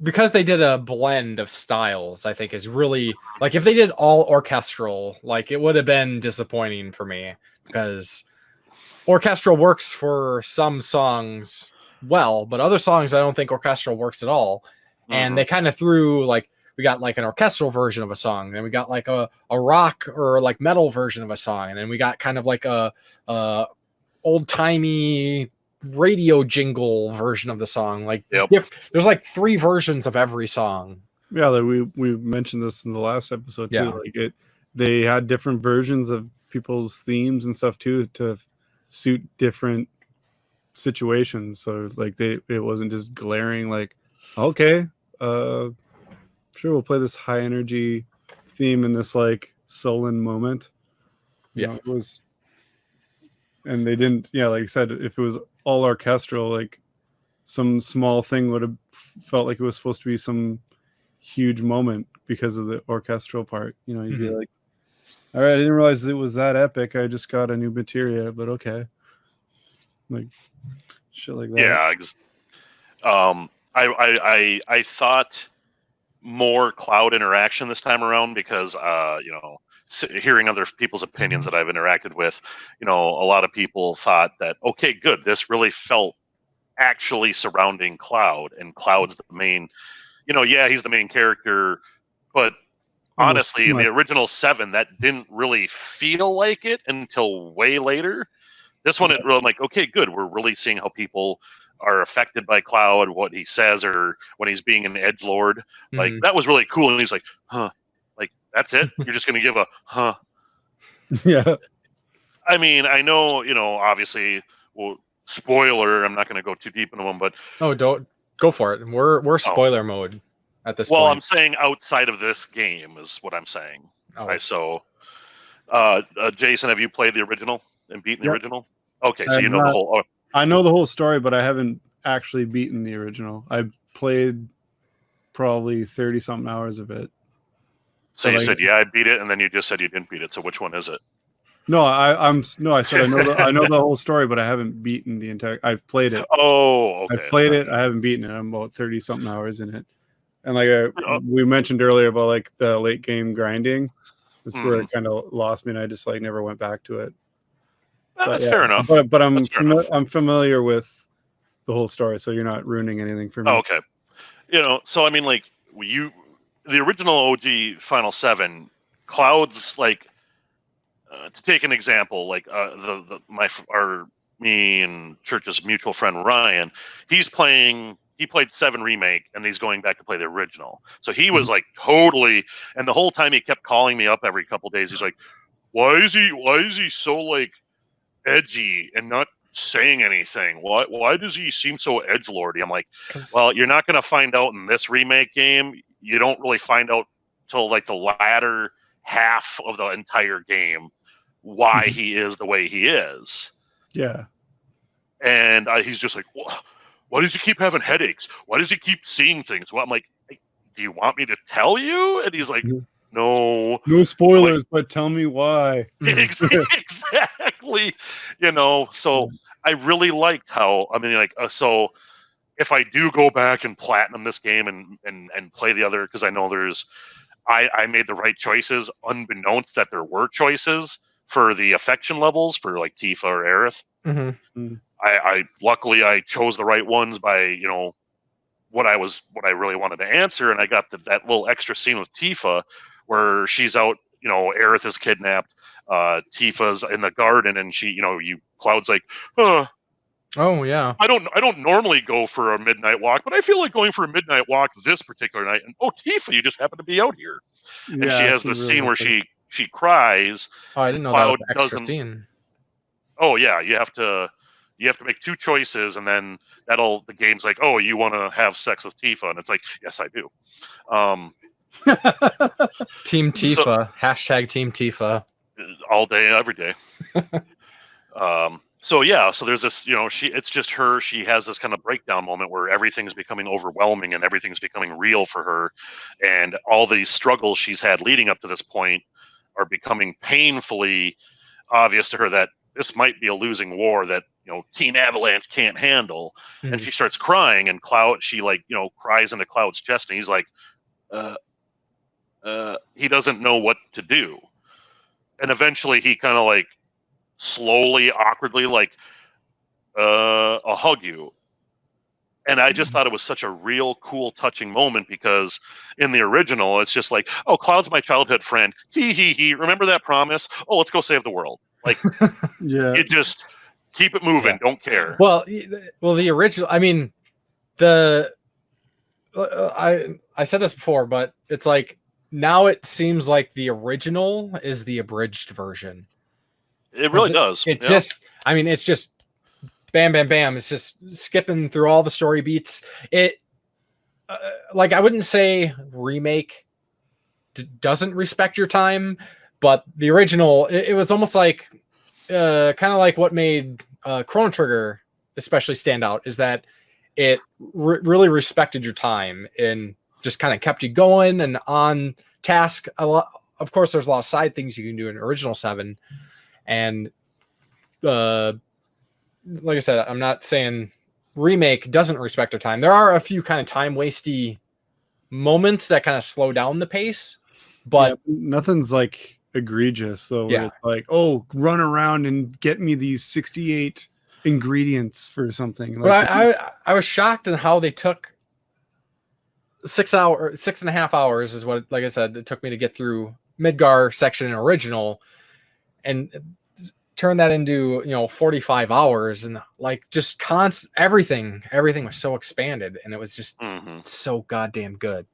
Because they did a blend of styles, I think is really, like, if they did all orchestral, like, it would have been disappointing for me, because orchestral works for some songs well, but other songs I don't think orchestral works at all. And they kind of threw, like, we got like an orchestral version of a song, then we got like a rock or like metal version of a song, and then we got kind of like a old timey radio jingle version of the song. Like, there's like 3 versions of every song. Yeah, like we mentioned this in the last episode too. Yeah. Like, they had different versions of people's themes and stuff too to suit different situations. So like it wasn't just glaring like, okay, sure, we'll play this high energy theme in this like sullen moment. It was, and they didn't. Yeah, like I said, if it was all orchestral, like some small thing would have felt like it was supposed to be some huge moment because of the orchestral part. You'd be like, all right, I didn't realize it was that epic. I just got a new materia, but okay. Like shit like that. Yeah. I thought more Cloud interaction this time around because, hearing other people's opinions that I've interacted with, a lot of people thought that, okay, good, this really felt actually surrounding Cloud, and Cloud's the main, he's the main character, but honestly, in the original 7, that didn't really feel like it until way later. This one, it really like, okay, good, we're really seeing how people are affected by Cloud, what he says, or when he's being an edgelord. Like, that was really cool. And he's like, huh, like, that's it? You're just going to give a huh? Yeah. I mean, I know, obviously, spoiler, I'm not going to go too deep into them, but don't go for it. We're spoiler mode at this point. Well, I'm saying outside of this game is what I'm saying. Right, so, Jason, have you played the original and beaten the original? Okay, so you know the whole... I know the whole story, but I haven't actually beaten the original. I played probably 30-something hours of it. So you said, I beat it, and then you just said you didn't beat it. So which one is it? No, I said I know the whole story, but I haven't beaten the entire. I've played it. Oh, okay. I've played it. I haven't beaten it. I'm about 30-something hours in it, and like we mentioned earlier about like the late game grinding, that's where it kind of lost me, and I just like never went back to it. That's fair enough. But I'm familiar with the whole story, so you're not ruining anything for me. Oh, okay. So I mean, like the original OG Final 7, Cloud's like, to take an example, like me and Church's mutual friend Ryan, he played 7 Remake, and he's going back to play the original. So he was like totally, and the whole time he kept calling me up every couple of days. He's like, why is he so like edgy and not saying anything? Why does he seem so edgelordy? I'm like, well, you're not going to find out in this remake game. You don't really find out till like the latter half of the entire game why he is the way he is. Yeah. And he's just like, why does he keep having headaches? Why does he keep seeing things? Well, I'm like, do you want me to tell you? And he's like, no spoilers, but tell me why. Exactly. So I really liked how, I mean, like, so if I do go back and platinum this game and play the other, because I know I made the right choices, unbeknownst that there were choices for the affection levels for like Tifa or Aerith. I luckily I chose the right ones by what I really wanted to answer, and I got that little extra scene with Tifa where she's out. Aerith is kidnapped. Tifa's in the garden, and Cloud's like, oh yeah. I don't normally go for a midnight walk, but I feel like going for a midnight walk this particular night. And Tifa, you just happen to be out here. And she has this scene where she cries. Oh, I didn't know Cloud that was an extra scene. Oh yeah, you have to make two choices, and then the game's like, oh, you want to have sex with Tifa, and it's like, yes, I do. Team Tifa, hashtag Team Tifa, all day, every day. So there's this, it's just her. She has this kind of breakdown moment where everything's becoming overwhelming and everything's becoming real for her, and all these struggles she's had leading up to this point are becoming painfully obvious to her that this might be a losing war that Team Avalanche can't handle. Mm-hmm. And she starts crying, and she cries into Cloud's chest, and he's like, he doesn't know what to do, and eventually he kind of slowly, awkwardly, I'll hug you. And I just thought it was such a real cool, touching moment, because in the original, it's just like, oh, Cloud's my childhood friend. Hee. Remember that promise? Oh, let's go save the world. Yeah. You just keep it moving. Yeah. Don't care. Well, the original, I mean, I said this before, but it's like, now it seems like the original is the abridged version. It really does. It's just bam, bam, bam. It's just skipping through all the story beats. It, I wouldn't say Remake doesn't respect your time, but the original, it was almost like, kind of like what made Chrono Trigger especially stand out, is that it really respected your time and just kind of kept you going and on task a lot. Of course, there's a lot of side things you can do in original 7. And like I said, I'm not saying Remake doesn't respect their time. There are a few kind of time wasty moments that kind of slow down the pace, but nothing's egregious. So it's like, oh, run around and get me these 68 ingredients for something. But I was shocked in how they took 6.5 hours is what, like I said, it took me to get through Midgar section in original, and turn that into 45 hours, and just everything was so expanded, and it was just so goddamn good.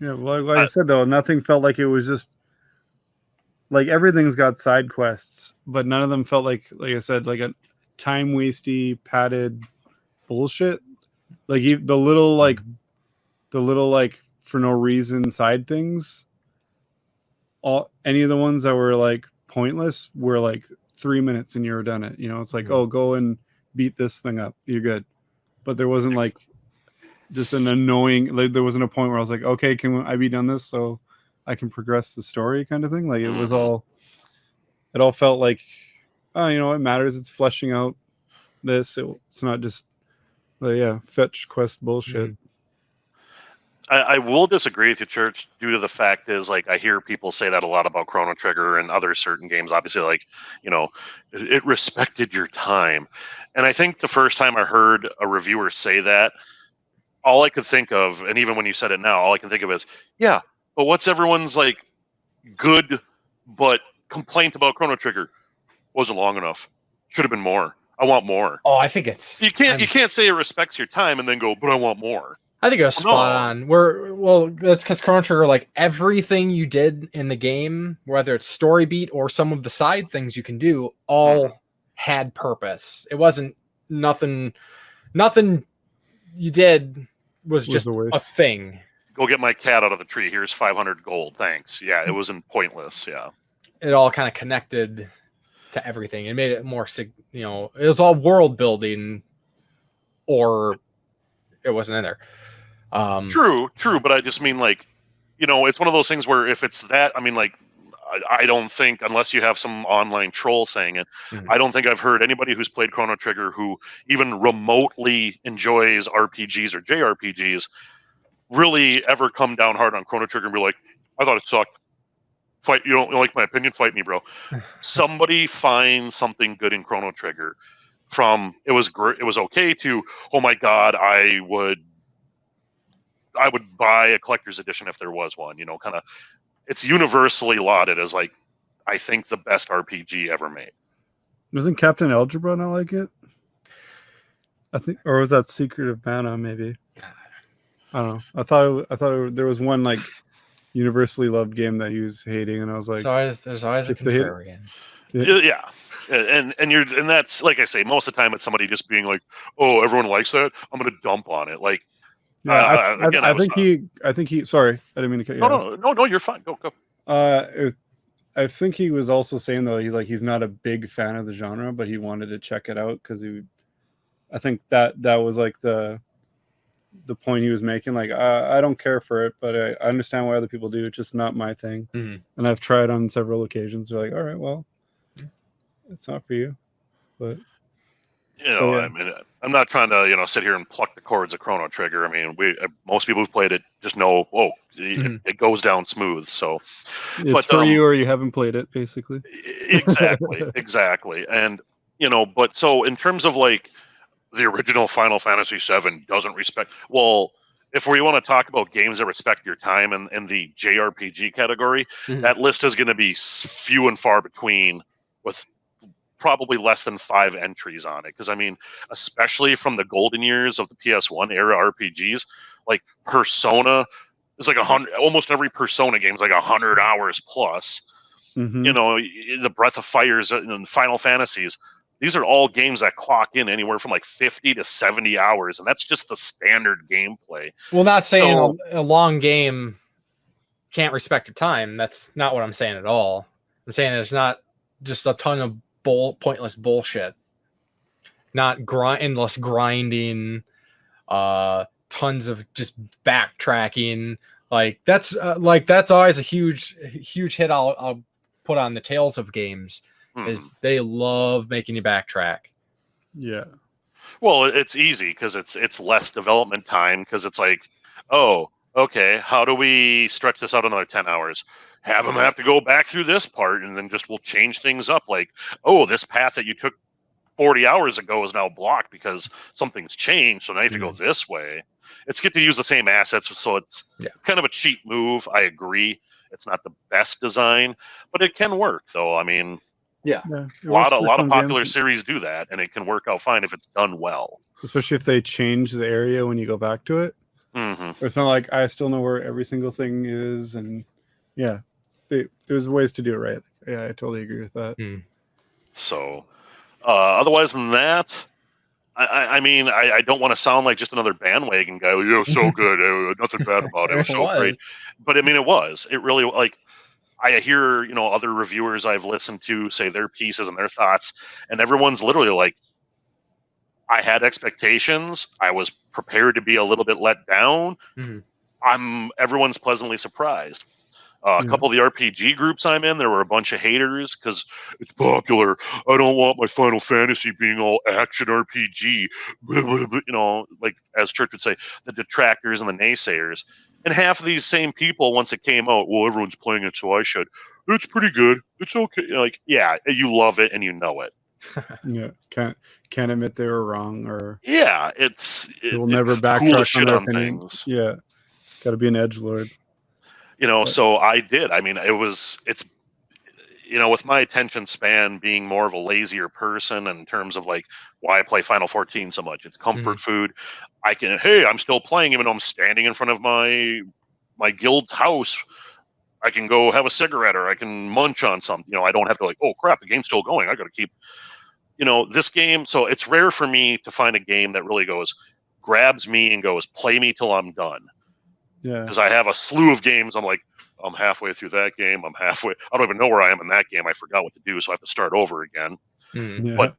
Yeah, well, like I said though, nothing felt like it was just everything's got side quests, but none of them felt like I said, like a time wasty padded bullshit. The little for no reason side things, any of the ones that were pointless were 3 minutes and you're done it. It's oh, go and beat this thing up, you're good. But there wasn't just an annoying, there wasn't a point where I was like, okay, can I be done this so I can progress the story kind of thing. It was all, it all felt like, oh, it matters, it's fleshing out this, it's not just fetch quest bullshit. I will disagree with you, Church, due to the fact is, I hear people say that a lot about Chrono Trigger and other certain games. Obviously, it respected your time. And I think the first time I heard a reviewer say that, all I could think of, and even when you said it now, all I can think of is, yeah, but what's everyone's good but complaint about Chrono Trigger? Wasn't long enough. Should have been more. I want more. Oh, I think it's... You can't say it respects your time and then go, but I want more. I think it was spot on. That's because Chrono Trigger, everything you did in the game, whether it's story beat or some of the side things you can do, all had purpose. It wasn't nothing you did was just a thing. Go get my cat out of the tree. Here's 500 gold. Thanks. Yeah, it wasn't pointless. Yeah. It all kind of connected to everything. It made it more, it was all world building, or it wasn't in there. True, but I just mean it's one of those things where if it's that, I don't think, unless you have some online troll saying it, I don't think I've heard anybody who's played Chrono Trigger who even remotely enjoys RPGs or JRPGs really ever come down hard on Chrono Trigger and be like, I thought it sucked. Fight, you don't like my opinion? Fight me, bro. Somebody find something good in Chrono Trigger. from it was okay to, oh my god, I would buy a collector's edition if there was one. Kind of, it's universally lauded as like, I think the best RPG ever made. Wasn't Captain Algebra not like it? I think, or was that Secret of Mana? Maybe. I don't know. I thought there was one like universally loved game that he was hating, and I was like, there's always a contrarian. Yeah. And that's, like I say, most of the time it's somebody just being like, oh, everyone likes that, I'm gonna dump on it. Like, yeah, I think he. Sorry, I didn't mean to cut you off. No, you're fine. Go. I think he was also saying though he's not a big fan of the genre, but he wanted to check it out because I think that was like the point he was making. Like, I don't care for it, but I understand why other people do. It's just not my thing. Mm-hmm. And I've tried on several occasions. They're like, all right, well, it's not for you. But I mean, I'm not trying to sit here and pluck the cords of Chrono Trigger. I mean, most people who've played it just know, it goes down smooth. So it's for you, or you haven't played it, basically. Exactly. And but so in terms of like the original Final Fantasy VII doesn't respect. Well, if we want to talk about games that respect your time in the JRPG category, that list is going to be few and far between, with probably less than 5 entries on it. Because I mean, especially from the golden years of the PS1 era RPGs, like Persona is like 100. Almost every Persona game is like 100 hours plus. The Breath of Fires and Final Fantasies. These are all games that clock in anywhere from like 50 to 70 hours, and that's just the standard gameplay. Well, not saying a long game can't respect your time. That's not what I'm saying at all. I'm saying there's not just a ton of pointless bullshit. Not endless grinding, tons of just backtracking. Like that's always a huge hit I'll put on the Tales of games. Is they love making you backtrack. Yeah. Well, it's easy because it's less development time, because it's like, oh, okay, how do we stretch this out another 10 hours? Have them have to go back through this part, and then we'll change things up. Like, oh, this path that you took 40 hours ago is now blocked because something's changed, so now you have to go this way. It's good to use the same assets, so it's kind of a cheap move. I agree. It's not the best design, but it can work, though. I mean, a lot of popular series do that, and it can work out fine if it's done well. Especially if they change the area when you go back to it. It's not like I still know where every single thing is, and there's ways to do it right. Yeah, I totally agree with that. So, otherwise than that, I mean, I don't want to sound like just another bandwagon guy. So good, nothing bad about it. It was so great. But I mean, it was. It really, like, I hear, other reviewers I've listened to say their pieces and their thoughts, and everyone's literally like, I had expectations. I was prepared to be a little bit let down. Everyone's pleasantly surprised. A couple of the RPG groups I'm in, there were a bunch of haters because it's popular. I don't want my Final Fantasy being all action RPG. Like, as Church would say, the detractors and the naysayers. And half of these same people, once it came out, well, everyone's playing it, so I should. It's pretty good. It's okay. Like, yeah, you love it and you know it. Can't admit they were wrong, or we'll never backtrack on things. Yeah, got to be an edgelord. So I did. I mean, it's with my attention span being more of a lazier person in terms of like why I play Final 14 so much. It's comfort food. I'm still playing even though I'm standing in front of my guild's house. I can go have a cigarette, or I can munch on something. I don't have to like, oh crap, the game's still going. I got to keep, this game. So it's rare for me to find a game that really grabs me and goes, play me till I'm done. Yeah. Because I have a slew of games. I'm like, I'm halfway through that game. I don't even know where I am in that game. I forgot what to do, so I have to start over again. But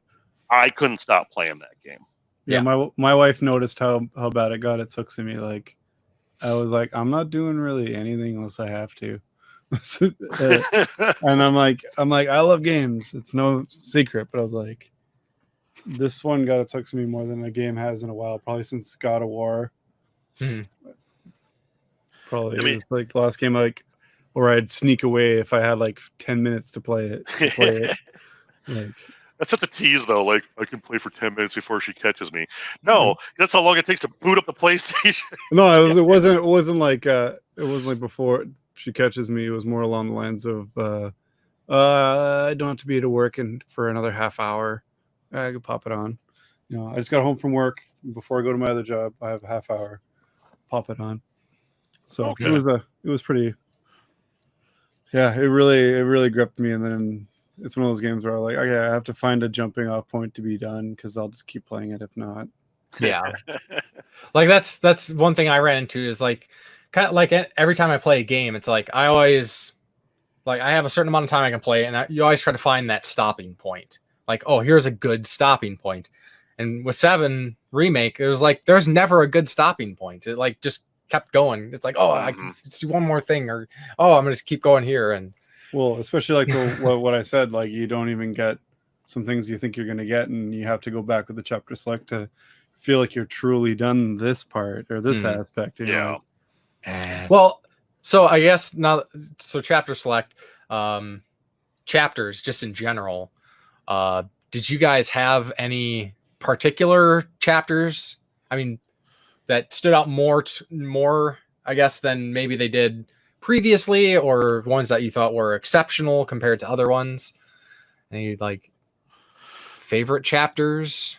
I couldn't stop playing that game. Yeah, my wife noticed how bad it got. It took to me. Like, I was like, I'm not doing really anything unless I have to. And I'm like, I love games. It's no secret. But I was like, this one got to me more than a game has in a while. Probably since God of War. Probably. It's like the last game, or I'd sneak away if I had like 10 minutes to play it. Like, That's such a tease, though. Like, I can play for 10 minutes before she catches me. No, that's how long it takes to boot up the PlayStation. No, it wasn't like before she catches me. It was more along the lines of I don't have to be to work for another half hour. I could pop it on. I just got home from work. Before I go to my other job, I have a half hour. Pop it on. So Okay. it was pretty. Yeah, it really gripped me, and then it's one of those games where I'm like, okay, I have to find a jumping off point to be done because I'll just keep playing it if not. Yeah. Like that's one thing I ran into is like kind of like every time I play a game, it's like I always like I have a certain amount of time I can play, and you always try to find that stopping point. Like, oh, here's a good stopping point. And with 7 Remake, it was like there's never a good stopping point. It like just kept going. It's like, oh, I can just do one more thing, or oh, I'm gonna just keep going here. And well, especially like what I said, like you don't even get some things you think you're gonna get, and you have to go back with the chapter select to feel like you're truly done this part or this aspect. Yeah. Well, so I guess now, so chapter select, chapters just in general. Did you guys have any particular chapters? I mean, that stood out more, I guess, than maybe they did previously, or ones that you thought were exceptional compared to other ones? Any like favorite chapters?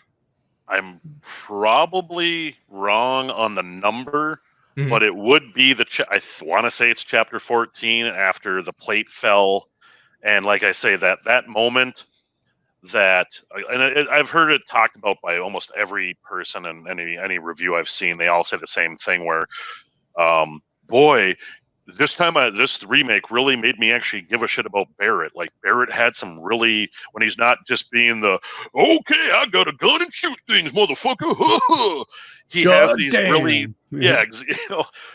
I'm probably wrong on the number, Mhm. but it would be I want to say it's chapter 14 after the plate fell. And like I say, that moment I've heard it talked about by almost every person and any review I've seen. They all say the same thing where, boy, this remake really made me actually give a shit about Barrett. Like Barrett had some really, when he's not just being the, okay, I got a gun and shoot things, motherfucker. He God has these damn. really,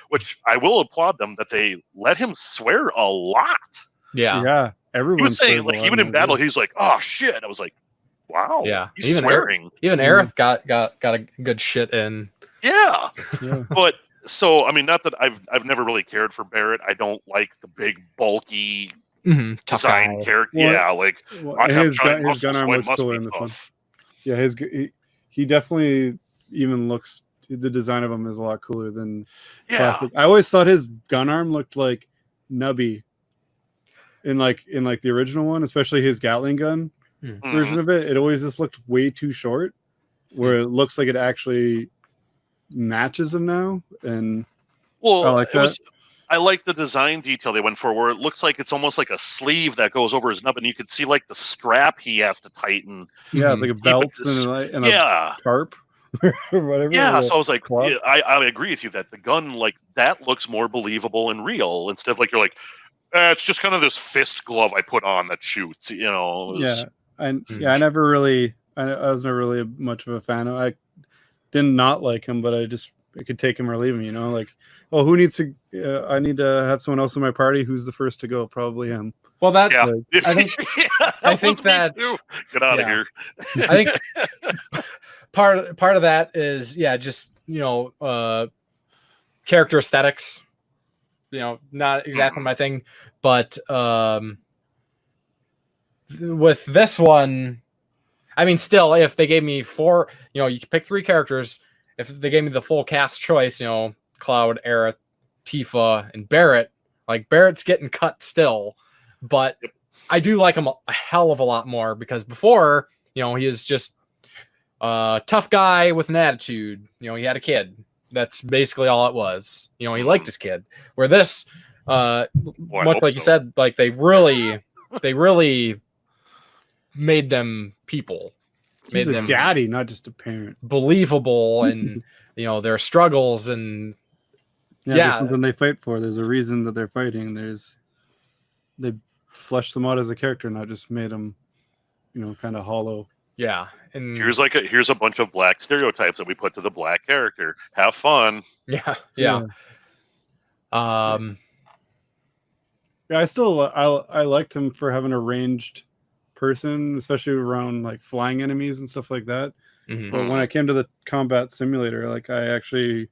which I will applaud them that they let him swear a lot. Yeah. Everyone He was saying, like, swears a lot even in battle, game. he's like, oh shit. I was like, wow. Yeah. He's swearing. Even Aerith got a good shit in. Yeah. Yeah. But so, I mean, not that I've never really cared for Barrett. I don't like the big, bulky Tough design guy. character. Well, yeah, like Well, I and have his giant gun muscles, arm so I looks must cooler be in this one. tough. Yeah, he definitely even looks. The design of him is a lot cooler than classic. I always thought his gun arm looked like Nubby in the original one, especially his Gatling gun version of it. It always just looked way too short, where it looks like it actually matches him now. And Well, I like that. I like the design detail they went for, where it looks like it's almost like a sleeve that goes over his nub, and you could see like the strap he has to tighten. Yeah, like a belt and a tarp or whatever. Yeah, so I was like, I agree with you that the gun, like, that looks more believable and real instead of like you're like, it's just kind of this fist glove I put on that shoots. I never really, I was never really much of a fan of. I did not like him, but I could take him or leave him. Like, oh, who needs to? I need to have someone else in my party. Who's the first to go? Probably him. Well, I think I think that get out of here. I think part of that is just character aesthetics. Not exactly my thing, but with this one, I mean, still, if they gave me 4, you can pick 3 characters. If they gave me the full cast choice, Cloud, Aerith, Tifa, and Barrett, like Barrett's getting cut still, but I do like him a hell of a lot more because before, he is just a tough guy with an attitude. He had a kid. That's basically all it was. He liked his kid. Where this, much like you said, like they really made them people. He's a daddy, not just a parent. Believable, and their struggles, and there's something they fight for. There's a reason that they're fighting. They fleshed them out as a character, not just made them, kind of hollow. Yeah, and here's a bunch of black stereotypes that we put to the black character. Have fun. Yeah. I liked him for having a ranged person, especially around like flying enemies and stuff like that. Mm-hmm. But when I came to the combat simulator, like I actually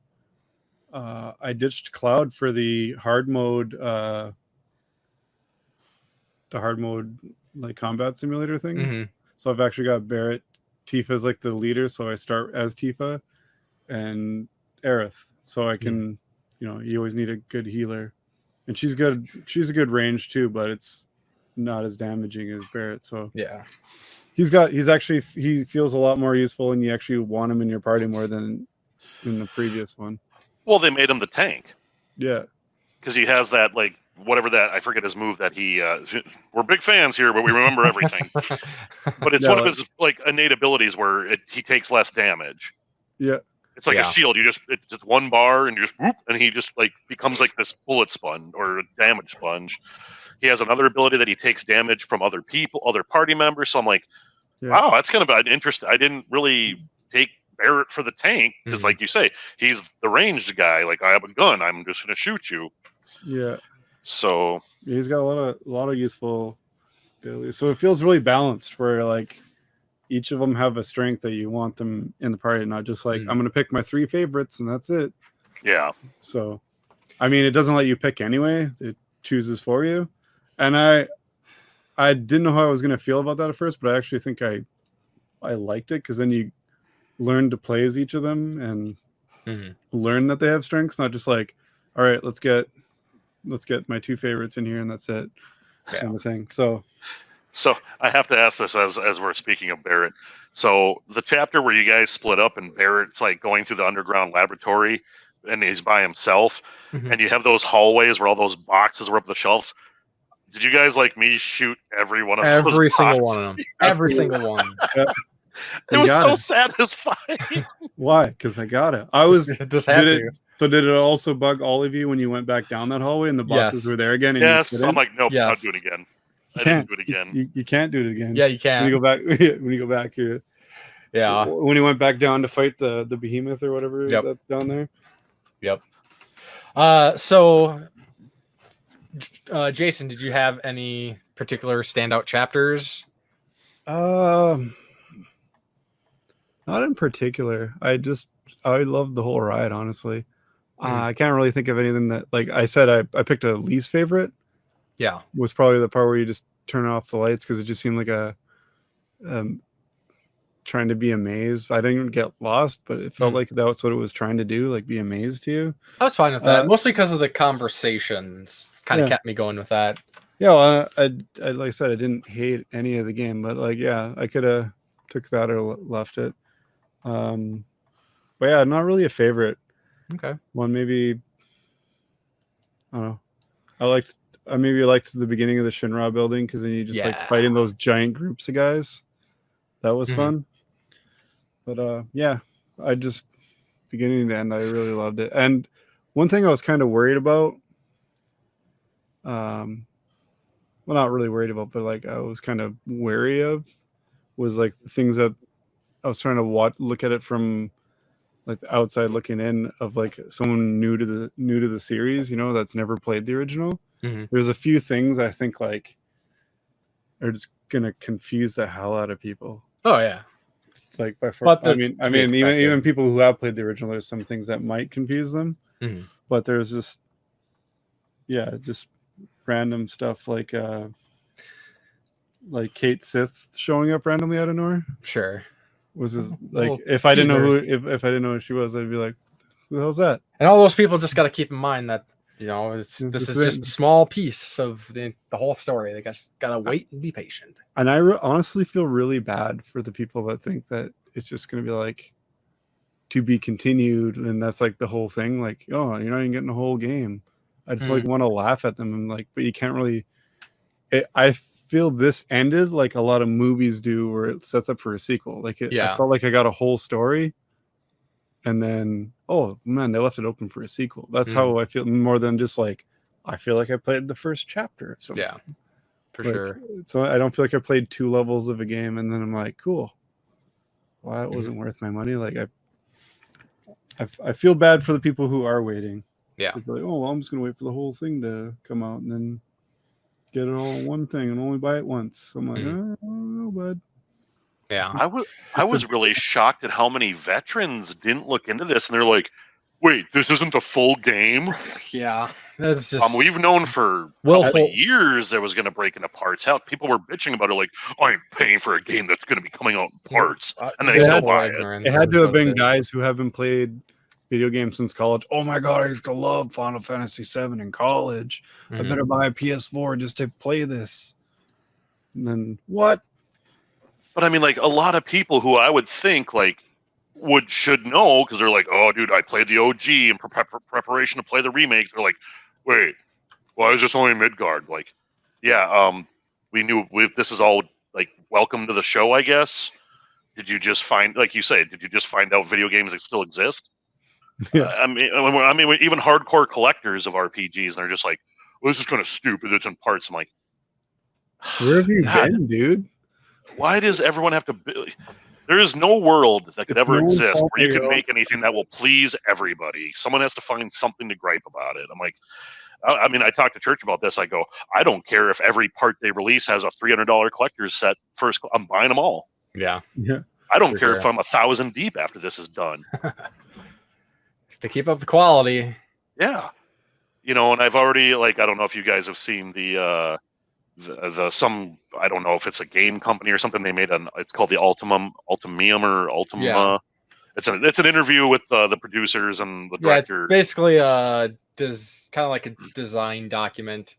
I ditched Cloud for the hard mode like combat simulator things. So I've actually got Barrett. Tifa's like the leader, so I start as Tifa, and Aerith. So I can, you always need a good healer, and she's good. She's a good range too, but it's not as damaging as Barrett. So yeah, he feels a lot more useful, and you actually want him in your party more than in the previous one. Well, they made him the tank. Yeah, because he has that whatever that I forget his move that he. We're big fans here, but we remember everything. But it's one of his innate abilities where he takes less damage. Yeah, it's like a shield. It's just one bar, and you just whoop, and he just becomes like this bullet sponge or a damage sponge. He has another ability that he takes damage from other people, other party members. So I'm like, wow, that's kind of an interest. I didn't really take Barrett for the tank because, like you say, he's the ranged guy. Like, I have a gun, I'm just going to shoot you. Yeah. So he's got a lot of useful abilities. So it feels really balanced, where each of them have a strength that you want them in the party, not just I'm going to pick my 3 favorites and that's it. Yeah. So, I mean, it doesn't let you pick anyway. It chooses for you. And I didn't know how I was going to feel about that at first, but I actually think I liked it, because then you learn to play as each of them and learn that they have strengths, not just all right, let's get my 2 favorites in here and that's it, kind of thing. So I have to ask this as we're speaking of Barrett. So the chapter where you guys split up and Barrett's going through the underground laboratory and he's by himself, and you have those hallways where all those boxes were up the shelves. Did you guys, like me, shoot every one of those? Every single one of them. Every single one. It was so satisfying. Why? Because I got it. I was just had to. So did it also bug all of you when you went back down that hallway and the boxes were there again? And yes. I'm like, nope, I'll do it again. I didn't do it again. You can't do it again. Yeah, you can. When you go back here. Yeah. When he went back down to fight the behemoth or whatever that's down there. Yep. So Jason, did you have any particular standout chapters? Not in particular. I loved the whole ride, honestly. I can't really think of anything that, like I said, I picked a least favorite. Yeah. Was probably the part where you just turn off the lights, because it just seemed like a trying to be amazed. I didn't get lost, but it felt like that's what it was trying to do, like be amazed to you. I was fine with that, mostly because of the conversations kind of kept me going with that. Yeah, well, I like I said, I didn't hate any of the game, but I could have took that or left it. But yeah, not really a favorite. Okay. One, maybe, I don't know. I maybe liked the beginning of the Shinra building, because then you just fighting those giant groups of guys. That was fun. But I just, beginning to end, I really loved it. And one thing I was kind of worried about, well, not really worried about, but I was kind of wary of, was the things that I was trying to look at it from the outside looking in, of someone new to the series, that's never played the original. There's a few things I think are just gonna confuse the hell out of people. Oh yeah. It's by far, I mean even people who have played the original, there's some things that might confuse them. But there's just random stuff like Kate Sith showing up randomly out of nowhere. Sure. Was this, if I didn't know who she was, I'd be like, who the hell's that? And all those people just got to keep in mind that this is just a small piece of the whole story. They just gotta wait and be patient. And I honestly feel really bad for the people that think that it's just going to be to be continued, and that's the whole thing. Oh, you're not even getting a whole game. I just want to laugh at them and but you can't really. I feel this ended like a lot of movies do, where it sets up for a sequel. I felt like I got a whole story, and then oh man, they left it open for a sequel. That's how I feel, more than just I feel like I played the first chapter of something. Yeah, for sure. So I don't feel like I played 2 levels of a game and then I'm like, cool. Well, it wasn't worth my money. I feel bad for the people who are waiting. Yeah. It's oh, well, I'm just gonna wait for the whole thing to come out and then get it all in one thing and only buy it once. I'm like, oh no, bud. Yeah. I was really shocked at how many veterans didn't look into this, and they're like, wait, this isn't the full game? Yeah, that's just We've known for willful. years that was going to break into parts. Hell, people were bitching about it, like, I'm paying for a game that's going to be coming out in parts, and they still buy it. It had to have been guys who haven't played video games since college. Oh my god, I used to love Final Fantasy VII in college. I better buy a PS4 just to play this. And then what? But I mean, like, a lot of people who I would think like should know, because they're like, oh, dude, I played the OG in preparation to play the remake. They're like, wait, why is this only Midgard? Like, yeah, we knew this is all like welcome to the show, I guess. Did you just find, like you say, did you just find out video games that still exist? Yeah. I mean, even hardcore collectors of RPGs, and they're just like, well, this is kind of stupid. It's in parts. I'm like, where have you been, dude? Why does everyone have to? There is no world that could ever exist where you can make anything that will please everybody. Someone has to find something to gripe about it. I'm like, I mean, I talked to Church about this. I go, I don't care if every part they release has a $300 collector's set first. I'm buying them all. Yeah. I don't care if I'm 1,000 deep after this is done. To keep up the quality. Yeah. You know, and I've already, like, I don't know if you guys have seen the some, I don't know if it's a game company or something. They made it's called the Ultimuum or Ultima. Yeah. It's an interview with the producers and the director. It's basically kind of like a design document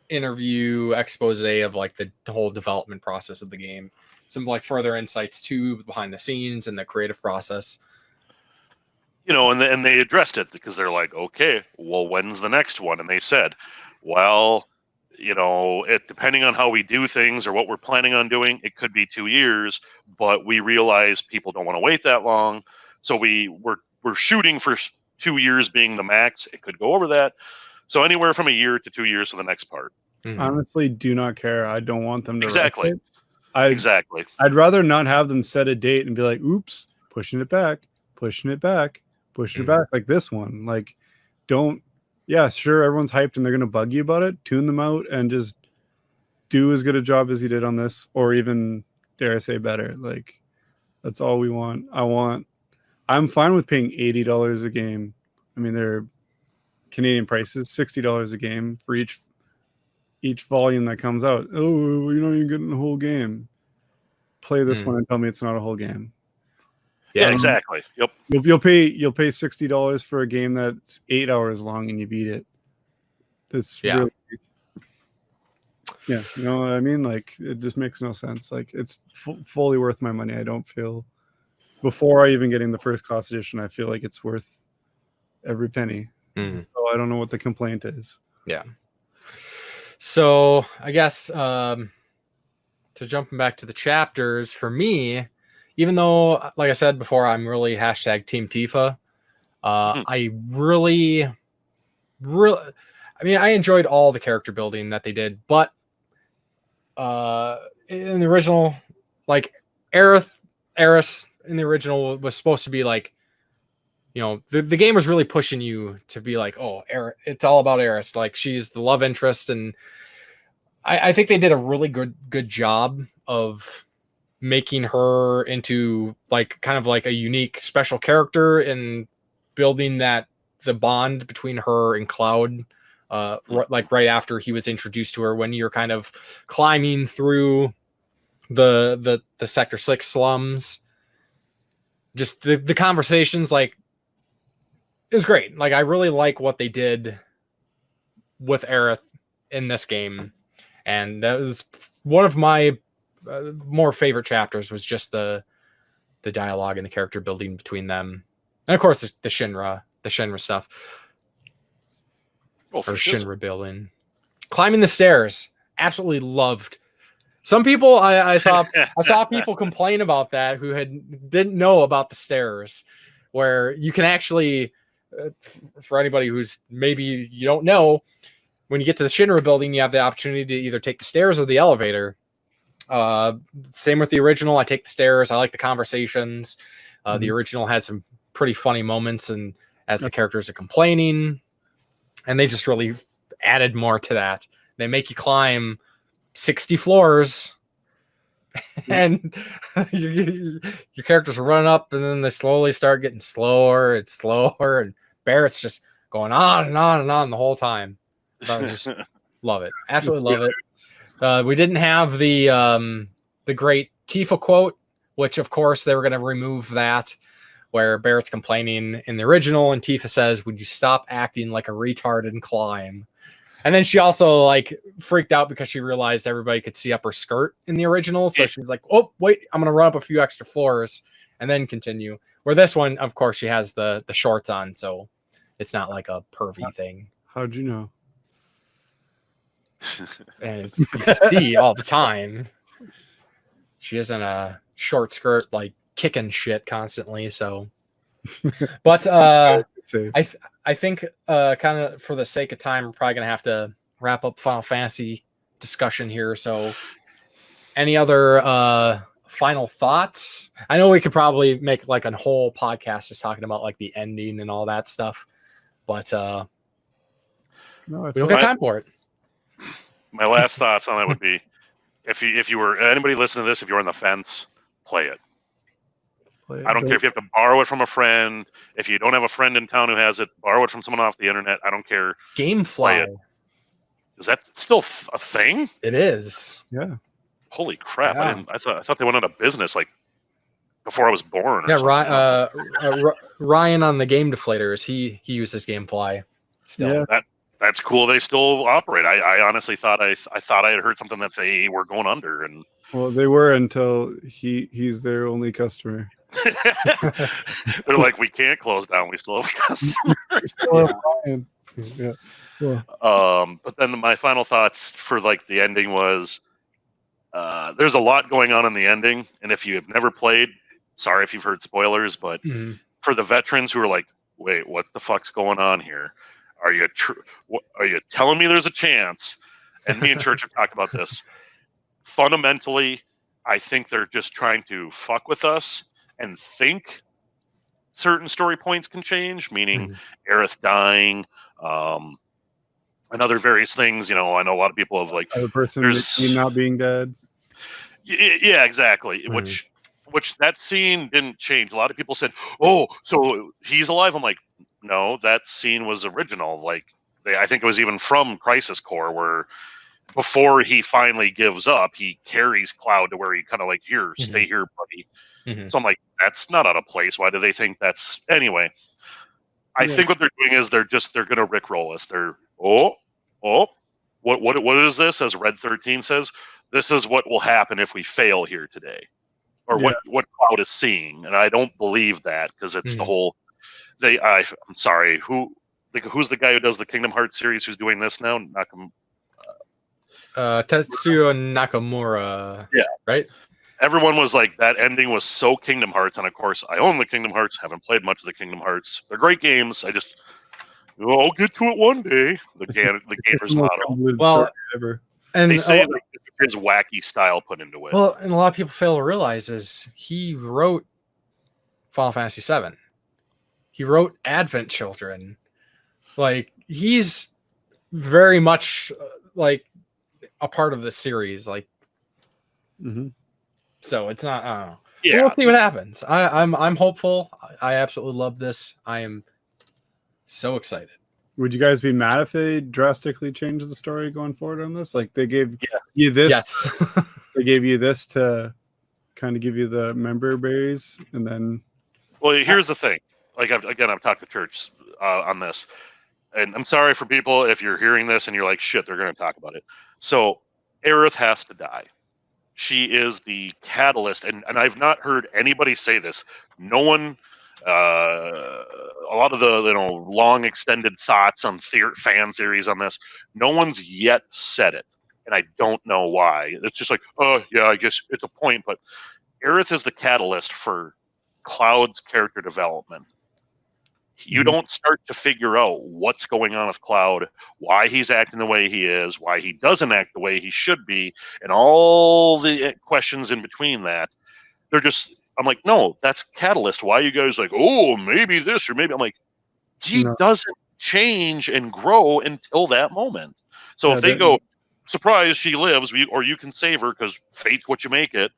interview expose of like the whole development process of the game. Some like further insights too behind the scenes and the creative process. You know, and they addressed it because they're like, okay, well, when's the next one? And they said, well, you know, depending on how we do things or what we're planning on doing, it could be 2 years, but we realize people don't want to wait that long. So we're shooting for 2 years being the max. It could go over that. So anywhere from a year to 2 years for the next part. Honestly, do not care. I don't want them to. Exactly. Exactly. I'd rather not have them set a date and be like, oops, pushing it back like this one. Like, yeah, sure, everyone's hyped and they're going to bug you about it. Tune them out and just do as good a job as you did on this, or even, dare I say, better. Like, that's all we want. I'm fine with paying $80 a game. I mean, they're Canadian prices, $60 a game for each volume that comes out. Oh, you're not even getting the whole game. Play this one and tell me it's not a whole game. Yeah, exactly. Yep. You'll pay $60 for a game that's 8 hours long and you beat it. That's really, you know what I mean? Like, it just makes no sense. Like, it's fully worth my money. I don't feel, before I even getting the first class edition, I feel like it's worth every penny. So I don't know what the complaint is. Yeah. So I guess to jumping back to the chapters, for me, even though, like I said before, I'm really hashtag Team Tifa, I really, I mean, I enjoyed all the character building that they did, but in the original, like, Aerith in the original was supposed to be like, you know, the game was really pushing you to be like, oh, it's all about Aerith. Like, she's the love interest, and I think they did a really good job of making her into like kind of like a unique special character and building the bond between her and Cloud, like right after he was introduced to her, when you're kind of climbing through the Sector 6 slums. Just the conversations, like, it was great. Like, I really like what they did with Aerith in this game, and that was one of my more favorite chapters. Was just the dialogue and the character building between them, and of course the Shinra stuff. Or Shinra building, climbing the stairs. Absolutely loved. Some people I saw people complain about that who didn't know about the stairs, where you can actually, for anybody who's maybe you don't know, when you get to the Shinra building, you have the opportunity to either take the stairs or the elevator. Same with the original. I take the stairs. I like the conversations. The original had some pretty funny moments, and as the characters are complaining, and they just really added more to that. They make you climb 60 floors and your characters are running up, and then they slowly start getting slower and slower, and Barrett's just going on and on and on the whole time. I just love it, absolutely love it. We didn't have the great Tifa quote, which of course they were going to remove that, where Barrett's complaining in the original, and Tifa says, "Would you stop acting like a retard and climb?" And then she also like freaked out because she realized everybody could see up her skirt in the original. So she was like, "Oh, wait, I'm going to run up a few extra floors and then continue." Where this one, of course, she has the shorts on. So it's not like a pervy thing. How'd you know? And you can see all the time. She isn't a short skirt, like kicking shit constantly. So, but I think kind of for the sake of time, we're probably going to have to wrap up Final Fantasy discussion here. So any other final thoughts? I know we could probably make like a whole podcast just talking about like the ending and all that stuff, but we don't got time for it. My last thoughts on that would be, if you were anybody listening to this, if you're on the fence, play it. I don't care if you have to borrow it from a friend. If you don't have a friend in town who has it, borrow it from someone off the internet. I don't care. Gamefly. Is that still a thing? It is. Yeah. Holy crap! Yeah. I thought they went out of business like before I was born. Yeah, Ryan on the Game Deflators, he uses Gamefly. Still, Yeah. That's cool. They still operate. I honestly thought I had heard something that they were going under, and Well, they were until he's their only customer. they're like, we can't close down. We still have a customer. Yeah. Yeah. But then my final thoughts for like the ending was, there's a lot going on in the ending, and if you have never played, sorry if you've heard spoilers, but for the veterans who are like, wait, what the fuck's going on here? Are you telling me there's a chance? And me and Church have talked about this. Fundamentally, I think they're just trying to fuck with us and think certain story points can change, meaning Aerith dying, and other various things. You know, I know a lot of people have like The person not being dead. Yeah, exactly. Which that scene didn't change. A lot of people said, "Oh, so he's alive." I'm like, no, that scene was original. Like, I think it was even from Crisis Core, where before he finally gives up, he carries Cloud to where he kind of like, here, stay here, buddy. So I'm like, that's not out of place. Why do they think that's anyway? I think what they're doing is they're going to rickroll us. They're what is this? As Red 13 says, this is what will happen if we fail here today, or what Cloud is seeing. And I don't believe that, because it's the whole. I'm sorry. Who's the guy who does the Kingdom Hearts series? Who's doing this now? Tetsuya Nakamura. Yeah. Right. Everyone was like, that ending was so Kingdom Hearts, and of course, I own the Kingdom Hearts. Haven't played much of the Kingdom Hearts. They're great games. I'll get to it one day. The gamer's motto. Well, and they say like his wacky style put into it. Well, and a lot of people fail to realize is he wrote Final Fantasy VII. He wrote Advent Children. Like, he's very much like a part of the series. Like, so it's not. I don't know. Yeah, we'll see what happens. I'm hopeful. I absolutely love this. I am so excited. Would you guys be mad if they drastically changed the story going forward on this? Like, they gave you this. Yes. They gave you this to kind of give you the member berries, and then. Well, here's the thing. Like, I've talked to Church on this, and I'm sorry for people if you're hearing this and you're like, shit, they're going to talk about it. So, Aerith has to die. She is the catalyst, and I've not heard anybody say this. No one, a lot of the long extended thoughts on fan theories on this, no one's yet said it, and I don't know why. It's just like, oh yeah, I guess it's a point, but Aerith is the catalyst for Cloud's character development. You don't start to figure out what's going on with Cloud, why he's acting the way he is, why he doesn't act the way he should be, and all the questions in between that. I'm like, no, that's Catalyst. Why are you guys like, oh, maybe this or maybe? I'm like, he doesn't change and grow until that moment. So if they go, surprise, she lives, or you can save her because fate's what you make it.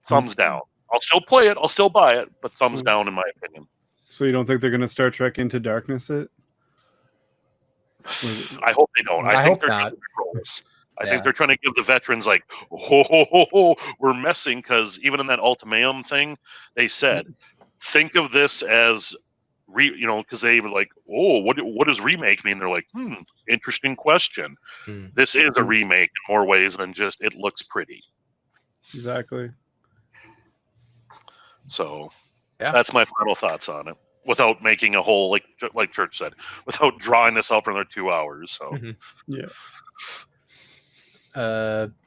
Thumbs down. I'll still play it. I'll still buy it, but thumbs down in my opinion. So you don't think they're going to Star Trek Into Darkness it? I hope they don't. I think they're not. I think they're trying to give the veterans like, ho, we're messing, because even in that ultimatum thing, they said, think of this as because they were like, oh, what does remake mean? They're like, interesting question. This is a remake in more ways than just it looks pretty. Exactly. So that's my final thoughts on it, without making a whole, like Church said, without drawing this out for another 2 hours. So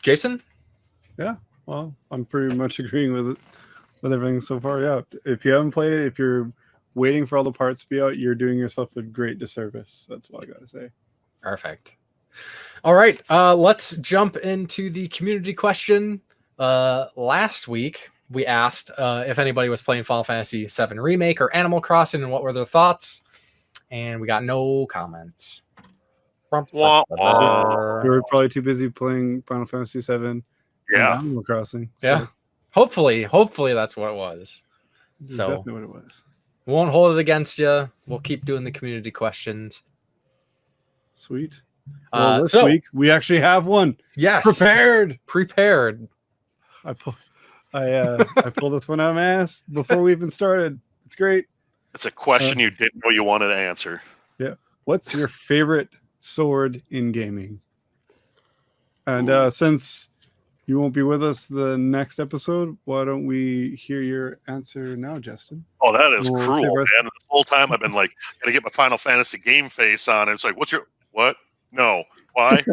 Jason? Yeah, well, I'm pretty much agreeing with everything so far. Yeah, if you haven't played it, if you're waiting for all the parts to be out, you're doing yourself a great disservice. That's all I gotta say. Perfect. All right, let's jump into the community question. Last week we asked if anybody was playing Final Fantasy VII Remake or Animal Crossing and what were their thoughts, and we got no comments. We were probably too busy playing Final Fantasy VII and Animal Crossing. So. Yeah, hopefully that's what it was. That's definitely what it was. We won't hold it against you. We'll keep doing the community questions. Sweet. Well, this week we actually have one. Yes, prepared. I pulled this one out of my ass before we even started. It's great. It's a question you didn't know you wanted to answer. Yeah. What's your favorite sword in gaming? And since you won't be with us the next episode, why don't we hear your answer now, Justin? Oh, that is cruel, man. This whole time I've been like, gotta get my Final Fantasy game face on. And it's like, what? No. Why?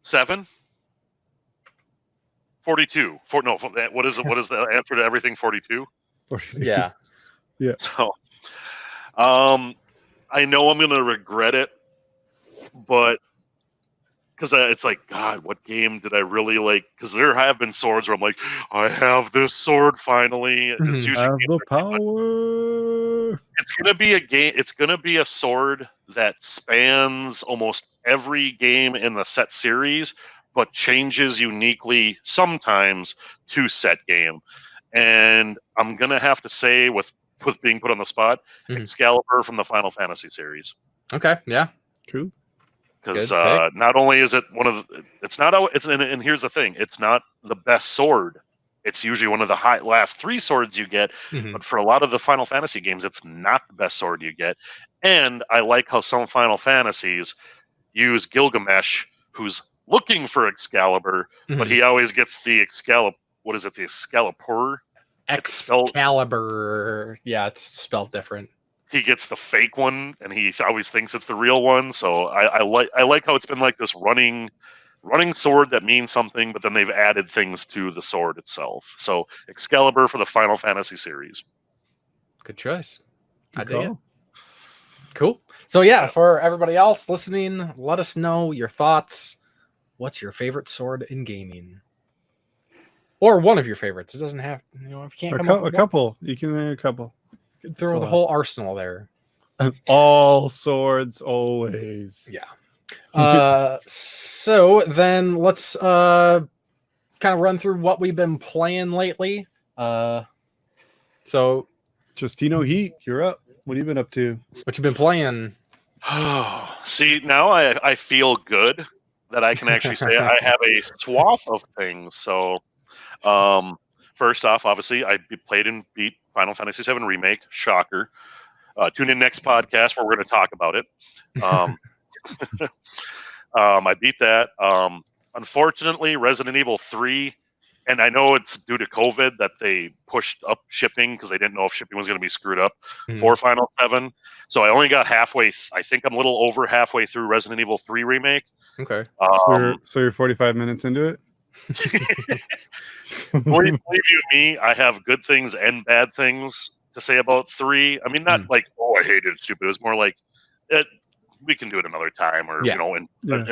7? 42. What is the answer to everything? 42? Yeah. So, I know I'm gonna regret it, but because it's like, God, what game did I really like? Because there have been swords where I'm like, I have this sword finally. It's usually have the power. It's gonna be a game. It's gonna be a sword that spans almost every game in the set series, but changes uniquely sometimes to set game. And I'm gonna have to say, with being put on the spot, Excalibur from the Final Fantasy series. Okay, yeah, cool. Because not only is it one of the, and here's the thing, it's not the best sword. It's usually one of the last 3 swords you get, but for a lot of the Final Fantasy games, it's not the best sword you get. And I like how some Final Fantasies use Gilgamesh, who's looking for Excalibur, but he always gets the Excalibur. What is it? The Excalibur? Excalibur. Yeah, it's spelled different. He gets the fake one, and he always thinks it's the real one. So I like how it's been like this running sword that means something, but then they've added things to the sword itself. So Excalibur for the Final Fantasy series. Good choice. I dig it. Cool. So for everybody else listening, let us know your thoughts. What's your favorite sword in gaming? Or one of your favorites. It doesn't have, if you can't come up with a couple. You can name a couple. Throw the whole arsenal there. All swords, always. Yeah. So then let's kind of run through what we've been playing lately. So Justino Heat, you're up. What have you been up to? What you been playing? See, now I feel good that I can actually say I have a swath of things. So first off, obviously, I played and beat Final Fantasy VII Remake. Shocker. Tune in next podcast where we're going to talk about it. I beat that. Unfortunately, Resident Evil 3, and I know it's due to COVID that they pushed up shipping because they didn't know if shipping was going to be screwed up for Final 7. So I only got halfway. I think I'm a little over halfway through Resident Evil 3 Remake. Okay. So you're 45 minutes into it? Believe you me, I have good things and bad things to say about 3. I mean, not like, I hated it, stupid. It was more like, we can do it another time, or in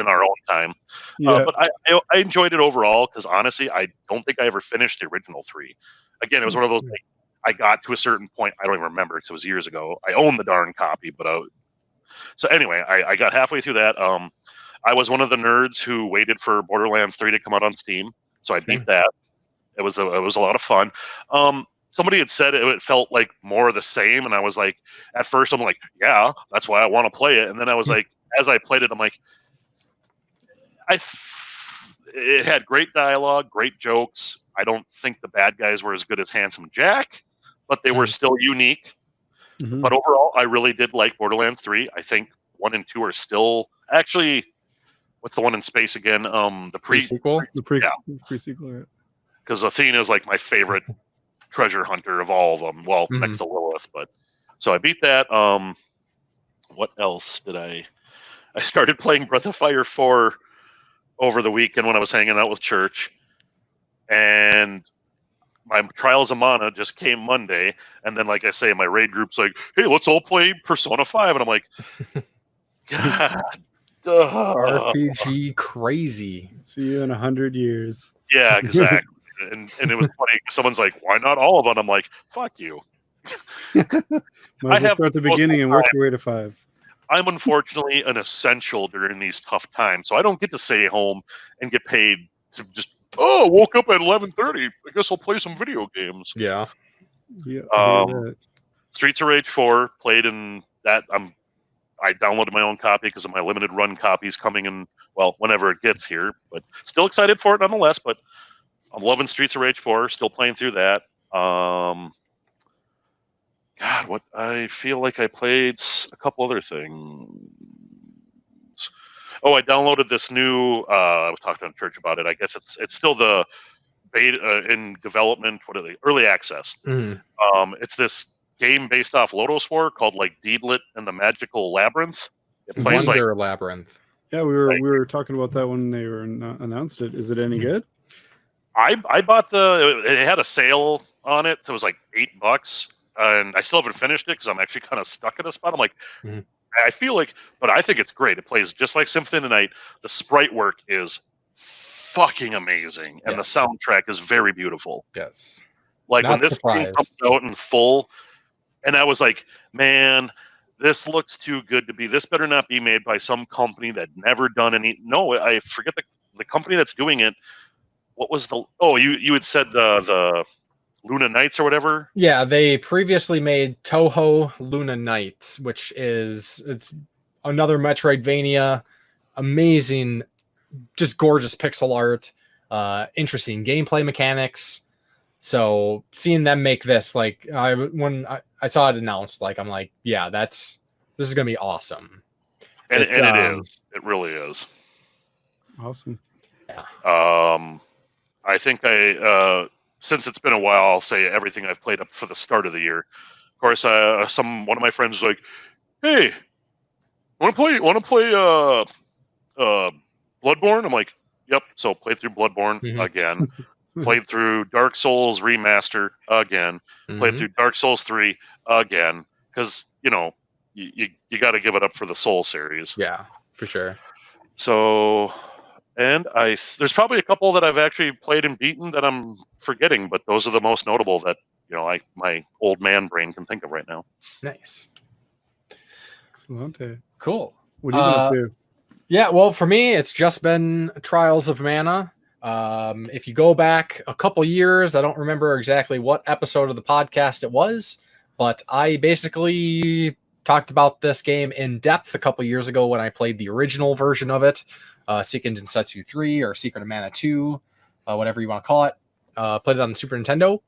our own time. But I enjoyed it overall because honestly, I don't think I ever finished the original 3. Again, it was one of those things. I got to a certain point. I don't even remember because it was years ago. I own the darn copy, but So anyway, I got halfway through that. I was one of the nerds who waited for Borderlands 3 to come out on Steam, so I beat that. It was a lot of fun. Somebody had said it felt like more of the same, and I was like, at first I'm like, yeah, that's why I want to play it. And then I was like, as I played it, I'm like, it had great dialogue, great jokes. I don't think the bad guys were as good as Handsome Jack, but they were still unique. Mm-hmm. But overall, I really did like Borderlands 3. I think 1 and 2 are still actually. What's the one in space again? The pre-sequel. Pre-sequel. Yeah. Because Athena is like my favorite treasure hunter of all of them. Well, next to Lilith, but so I beat that. What else did I started playing Breath of Fire 4 over the weekend when I was hanging out with church, and my Trials of Mana just came Monday, and then like I say, my raid group's like, "Hey, let's all play Persona 5," and I'm like, God. RPG crazy. See you in 100 years. Yeah, exactly. and it was funny. Someone's like, "Why not all of them?" I'm like, "Fuck you." Might as well start at the beginning and work your way to 5. I'm unfortunately an essential during these tough times, so I don't get to stay home and get paid to just. Oh, woke up at 11:30. I guess I'll play some video games. Yeah. Streets of Rage 4 played in that. I downloaded my own copy because of my limited run copies coming in, well, whenever it gets here. But still excited for it nonetheless. But I'm loving Streets of Rage 4. Still playing through that. God, what I feel like I played a couple other things. Oh, I downloaded this new. I was talking to church about it. I guess it's still the beta in development. What are they? Early access. Mm-hmm. It's this game based off Lodos War called like Deedlit and the Magical Labyrinth. It plays Wonder Labyrinth. Yeah, we were talking about that when they were announced it. Is it any good? I bought it had a sale on it. So it was like $8, and I still haven't finished it because I'm actually kind of stuck at a spot. I'm like, I feel like, but I think it's great. It plays just like Symphony of the Night. The sprite work is fucking amazing, and the soundtrack is very beautiful. Yes, like when this game comes out in full. And I was like, man, this looks too good to be. This better not be made by some company that never done any. No, I forget the company that's doing it. What was the? Oh, you had said the Luna Knights or whatever. Yeah, they previously made Toho Luna Knights, which it's another Metroidvania, amazing, just gorgeous pixel art, interesting gameplay mechanics. So seeing them make this, like when I saw it announced, like I'm like, yeah, this is gonna be awesome. And it is. It really is. Awesome. Yeah. I think since it's been a while, I'll say everything I've played up for the start of the year. Of course, one of my friends was like, "Hey, want to play Bloodborne?" I'm like, "Yep." So played through Bloodborne again. Played through Dark Souls Remaster again. Played through Dark Souls 3 again. Because, you got to give it up for the Soul series. Yeah, for sure. So, and there's probably a couple that I've actually played and beaten that I'm forgetting, but those are the most notable that, my old man brain can think of right now. Nice. Excellent. Cool. What are you going to do? Yeah, well, for me, it's just been Trials of Mana. If you go back a couple years, I don't remember exactly what episode of the podcast it was, but I basically talked about this game in depth a couple years ago when I played the original version of it, Seiken Densetsu 3 or Secret of Mana 2, whatever you want to call it. Played it on the Super Nintendo.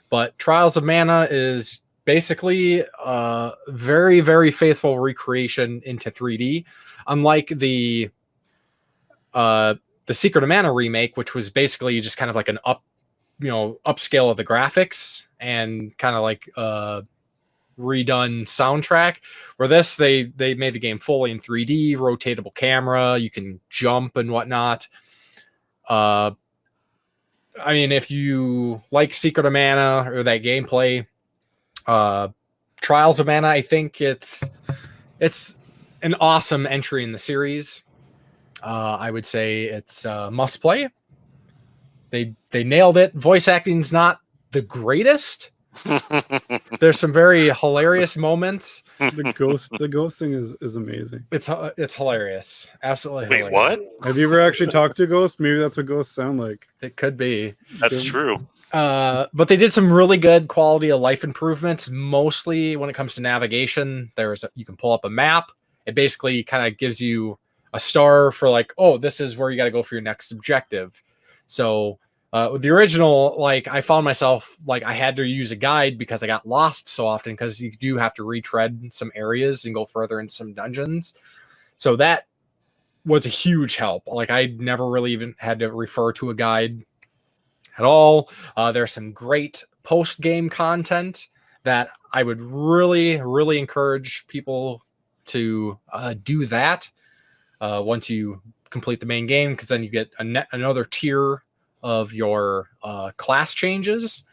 But Trials of Mana is basically a very, very faithful recreation into 3D. Unlike the Secret of Mana remake, which was basically just kind of like an upscale of the graphics and kind of like redone soundtrack, where they made the game fully in 3D, rotatable camera, you can jump and whatnot. I mean, if you like Secret of Mana or that gameplay, Trials of Mana, I think it's an awesome entry in the series. I would say it's must play. They nailed it. Voice acting's not the greatest, There's some very hilarious moments. The ghost thing is amazing. It's hilarious. Absolutely Wait, hilarious. what? Have you ever actually talked to a ghost? Maybe that's what ghosts sound like. It could be. That's true. But they did some really good quality of life improvements, mostly when it comes to navigation. You can pull up a map. It basically kind of gives you a star for like, oh, this is where you got to go for your next objective. So with the original, like I found myself like I had to use a guide because I got lost so often because you do have to retread some areas and go further into some dungeons. So that was a huge help. Like I never really even had to refer to a guide at all. There's some great post-game content that I would really, really encourage people to do that once you complete the main game, because then you get another tier of your class changes,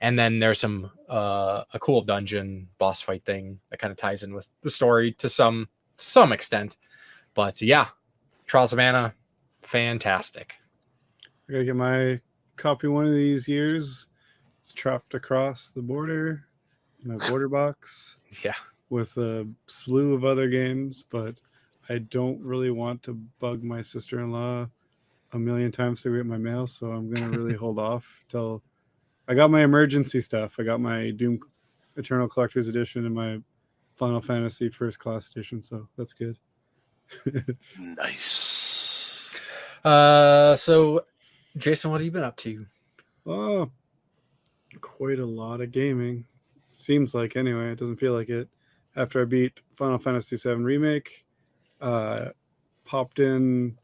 and then there's some a cool dungeon boss fight thing that kind of ties in with the story to some extent. But yeah, Trials of Mana, fantastic. I gotta get my copy one of these years. It's trapped across the border in my border box. Yeah, with a slew of other games, but I don't really want to bug my sister-in-law a million times to get my mail, so I'm gonna really hold off till I got my emergency stuff. I got my Doom Eternal Collector's Edition and my Final Fantasy First Class Edition, so that's good. Nice. So Jason, what have you been up to? Oh, quite a lot of gaming. Seems like, anyway. It doesn't feel like it. After I beat Final Fantasy VII Remake, popped in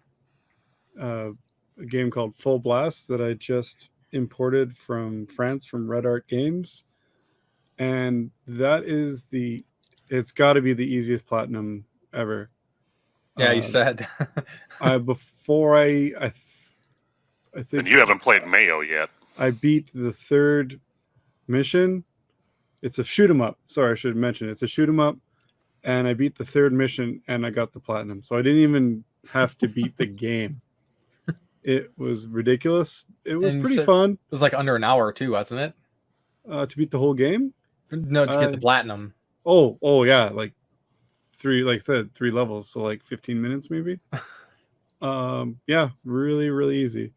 a game called Full Blast that I just imported from France from Red Art Games, and that is it's got to be the easiest platinum ever. Yeah, you said. I think, And you haven't played Mayo yet. I beat the third mission. It's a shoot 'em up. Sorry, I should mention it's a shoot 'em up, and I beat the third mission and I got the platinum. So I didn't even have to beat the game. It was ridiculous. It was pretty fun. It was like under an hour too, wasn't it? To beat the whole game? No, to get the platinum. Oh yeah, like three levels, so like 15 minutes maybe. Yeah, really, really easy.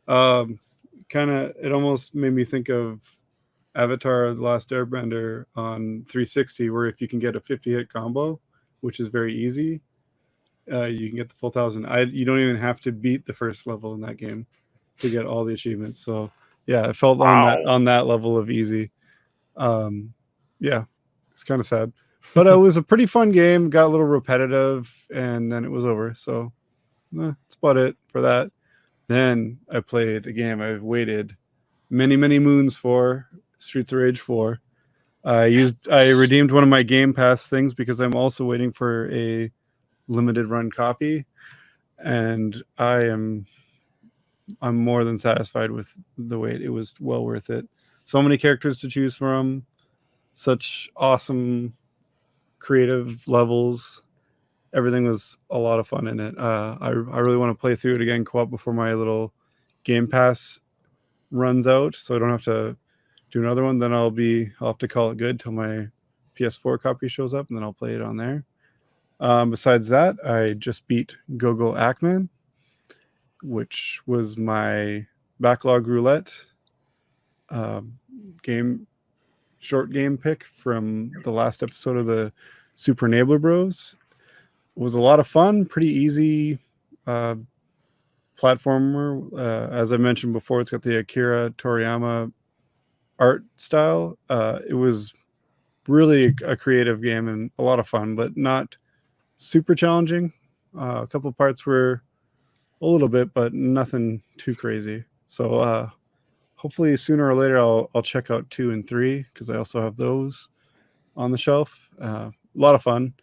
It almost made me think of Avatar: The Last Airbender on 360, where if you can get a 50-hit combo, which is very easy, you can get the full 1,000. You don't even have to beat the first level in that game to get all the achievements. So yeah, it felt on that level of easy. Yeah, it's kind of sad, but it was a pretty fun game. Got a little repetitive, and then it was over. So that's about it for that. Then I played a game I've waited many moons for, Streets of Rage 4. I redeemed one of my Game Pass things because I'm also waiting for a limited run copy, and I'm more than satisfied with the wait. It was well worth it. So many characters to choose from, such awesome creative levels. Everything was a lot of fun in it. I really want to play through it again co-op before my little Game Pass runs out, so I don't have to do another one. Then I'll have to call it good till my PS4 copy shows up, and then I'll play it on there. Besides that, I just beat Go-Go Ackman, which was my backlog roulette short game pick from the last episode of the Super Enabler Bros. It was a lot of fun, pretty easy platformer. As I mentioned before, it's got the Akira Toriyama art style. It was really a creative game and a lot of fun, but not super challenging. A couple parts were a little bit, but nothing too crazy. So hopefully sooner or later I'll check out 2 and 3, because I also have those on the shelf. A lot of fun.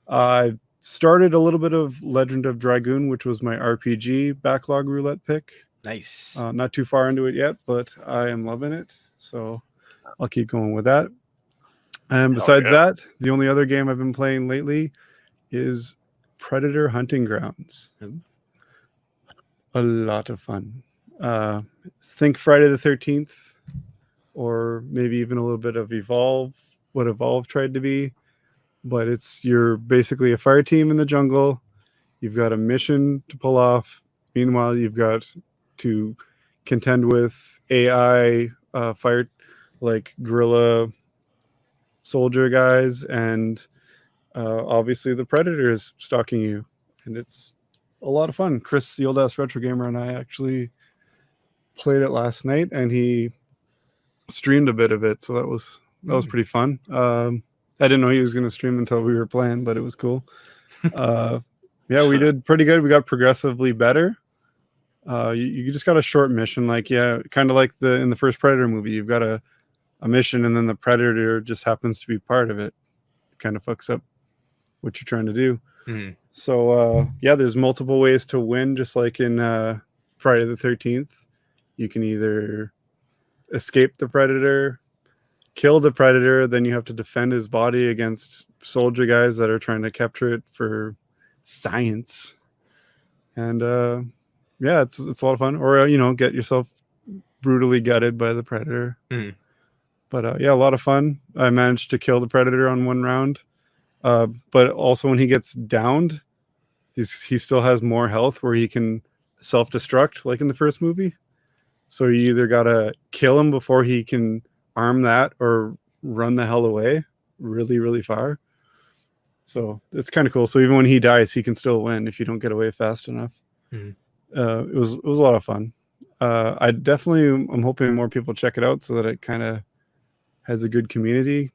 I started a little bit of Legend of Dragoon, which was my RPG backlog roulette pick. Nice. Not too far into it yet, but I am loving it. So I'll keep going with that. And besides that, the only other game I've been playing lately is Predator Hunting Grounds. A lot of fun. Think Friday the 13th or maybe even a little bit of what Evolve tried to be. But you're basically a fire team in the jungle. You've got a mission to pull off. Meanwhile, you've got to contend with AI fire, like guerrilla soldier guys, and obviously the predator is stalking you, and it's a lot of fun. Chris, the old ass retro gamer, and I actually played it last night, and he streamed a bit of it, so that was pretty fun. I didn't know he was going to stream until we were playing, but it was cool. Yeah, we did pretty good. We got progressively better. You just got a short mission, kind of like in the first Predator movie. You've got a mission, and then the Predator just happens to be part of it. It kind of fucks up what you're trying to do. Mm-hmm. So there's multiple ways to win, just like in Friday the 13th. You can either escape the Predator, kill the Predator, then you have to defend his body against soldier guys that are trying to capture it for science. And it's a lot of fun. Or get yourself brutally gutted by the Predator. Mm. But a lot of fun. I managed to kill the Predator on one round. But also when he gets downed, he still has more health where he can self-destruct like in the first movie. So you either gotta kill him before he can arm that or run the hell away really, really far. So it's kind of cool. So even when he dies, he can still win if you don't get away fast enough. Mm-hmm. It was a lot of fun. I'm hoping more people check it out so that it kind of has a good community.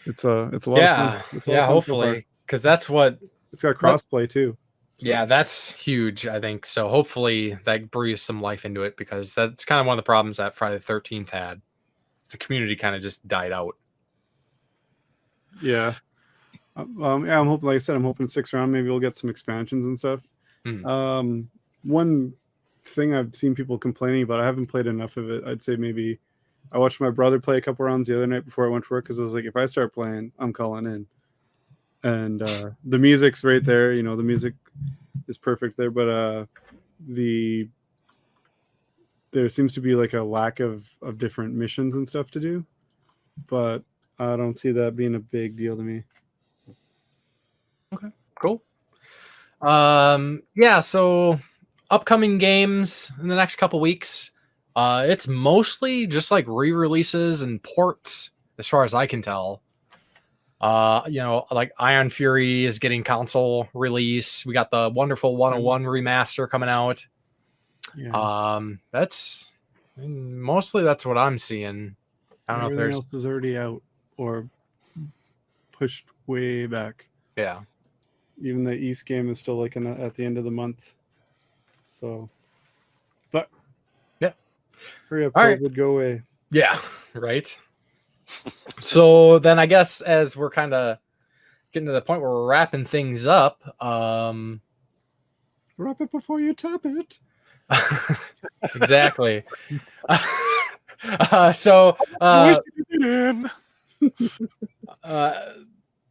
It's a lot of fun. Hopefully, because that's what it's got crossplay too. So. Yeah, that's huge, I think. So hopefully that breathes some life into it, because that's kind of one of the problems that Friday the 13th had. The community kind of just died out. Yeah. I'm hoping, like I said, I'm hoping 6th round, maybe we'll get some expansions and stuff. One thing I've seen people complaining about, I haven't played enough of it. I'd say maybe I watched my brother play a couple rounds the other night before I went to work, because I was like, if I start playing, I'm calling in. And the music's right there. The music is perfect there, but there seems to be like a lack of different missions and stuff to do, but I don't see that being a big deal to me. Okay, cool. So upcoming games in the next couple weeks, it's mostly just like re-releases and ports as far as I can tell. Like Ion Fury is getting console release. We got the Wonderful 101 remaster coming out. Yeah. That's what I'm seeing. I don't know if there's else is already out or pushed way back. Yeah. Even the East game is still at the end of the month. So, but yeah, hurry up, all COVID, right. Go away. Yeah, right. So then I guess as we're kind of getting to the point where we're wrapping things up, wrap it before you tap it. Exactly.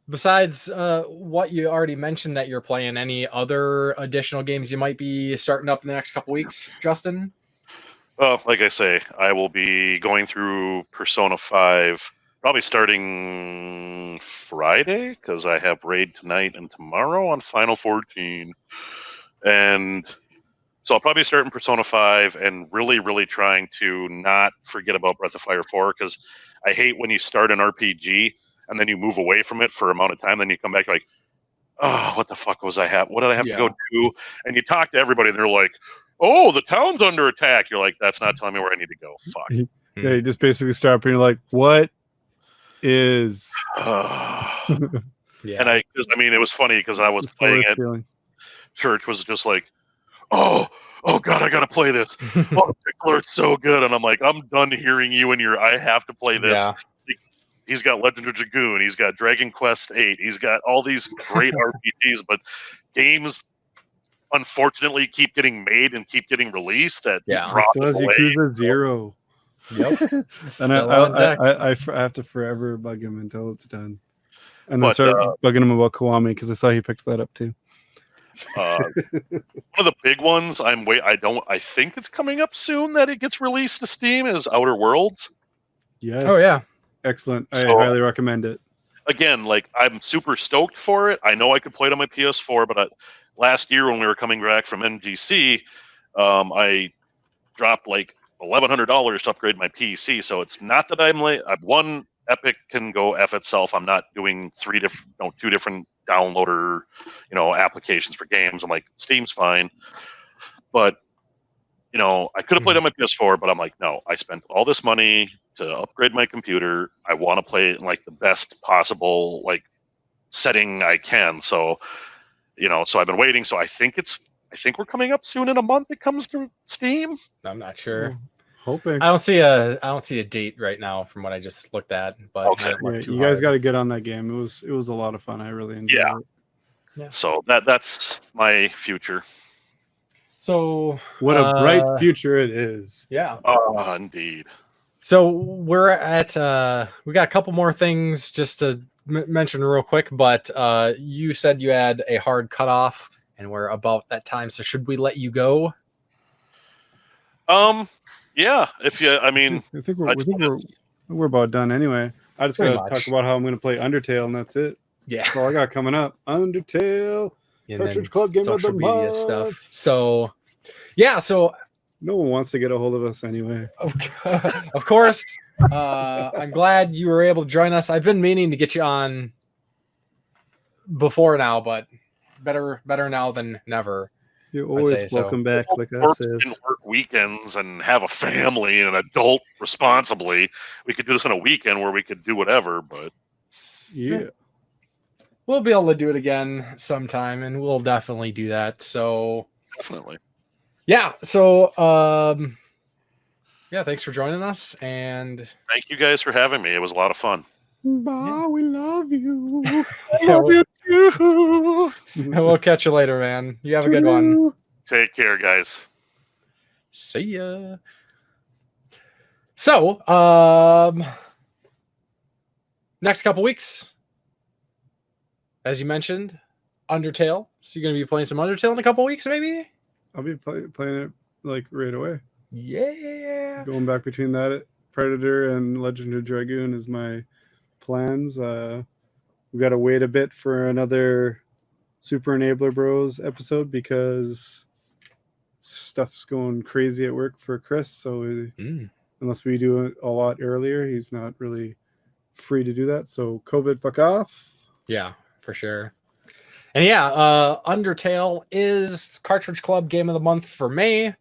Besides what you already mentioned that you're playing, any other additional games you might be starting up in the next couple weeks, Justin? Well, like I say, I will be going through Persona 5, probably starting Friday, because I have raid tonight and tomorrow on Final 14. And so I'll probably start in Persona 5 and really, really trying to not forget about Breath of Fire 4, because I hate when you start an RPG and then you move away from it for an amount of time, then you come back, you're like, oh, what the fuck what did I have to go do? And you talk to everybody, and they're like, oh, the town's under attack. You're like, that's not telling me where I need to go. Fuck. Yeah, you just basically start up and you're like, what is... Yeah. And it was funny because I was playing it. Feeling. Church was just like, oh God, I got to play this. Oh, it's so good. And I'm like, I'm done hearing you and I have to play this. Yeah. He's got Legend of Dragoon. He's got Dragon Quest VIII. He's got all these great RPGs, but games unfortunately keep getting made and keep getting released. That still has Yakuza 0. Yep. And I have to forever bug him until it's done, and then start bugging him about Kiwami because I saw he picked that up too. One of the big ones I think it's coming up soon that it gets released to Steam is Outer Worlds. Yes. Oh yeah. Excellent. I So- highly recommend it. Again, like I'm super stoked for it. I know I could play it on my PS4, but last year when we were coming back from MGC, I dropped like $1,100 to upgrade my PC. So it's not that I'm late. I've one Epic can go F itself. I'm not doing two different downloader, applications for games. I'm like, Steam's fine, but I could have played on my PS4, but I'm like, no, I spent all this money to upgrade my computer. I want to play it in like the best possible like setting I can. So, so I've been waiting. So I think we're coming up soon in a month. It comes to Steam. I'm not sure. Hoping. I don't see a date right now from what I just looked at, but Okay. I didn't look Yeah, too you guys hard. got to get on that game. It was a lot of fun. I really enjoyed it. So that's my future. So What a bright future it is. yeah. Indeed. So we're at we got a couple more things just to mention real quick, but you said you had a hard cutoff and we're about that time. So should we let you go? Yeah. I think I just we're about done anyway. I just Pretty gotta much. talk about how I'm gonna play Undertale, and that's it. Yeah. That's all I got coming up. Undertale, And Cartridge then Club Game of the social media Month. stuff. So yeah, so No one wants to get a hold of us anyway. of course, I'm glad you were able to join us. I've been meaning to get you on before now, but better now than never. You're say always so. welcome back, like I work says. and work weekends and have a family and an adult responsibly. We could do this on a weekend where we could do whatever, but Yeah. We'll be able to do it again sometime, and we'll definitely do that. So definitely. yeah, so yeah, thanks for joining us, and Thank you guys for having me. It was a lot of fun. Bye, we love you. yeah, you too. we'll catch you later, man. You have a good one. Take care, guys. See ya. So, next couple weeks, as you mentioned, Undertale. So you're gonna be playing some Undertale in a couple weeks, maybe? I'll be playing it like right away. Yeah. Going back between that, Predator and Legend of Dragoon is my plans. We got to wait a bit for another Super Enabler Bros episode because stuff's going crazy at work for Chris. So unless we do it a lot earlier, he's not really free to do that. So COVID, fuck off. Yeah, for sure. And yeah, Undertale is Cartridge Club Game of the Month for May.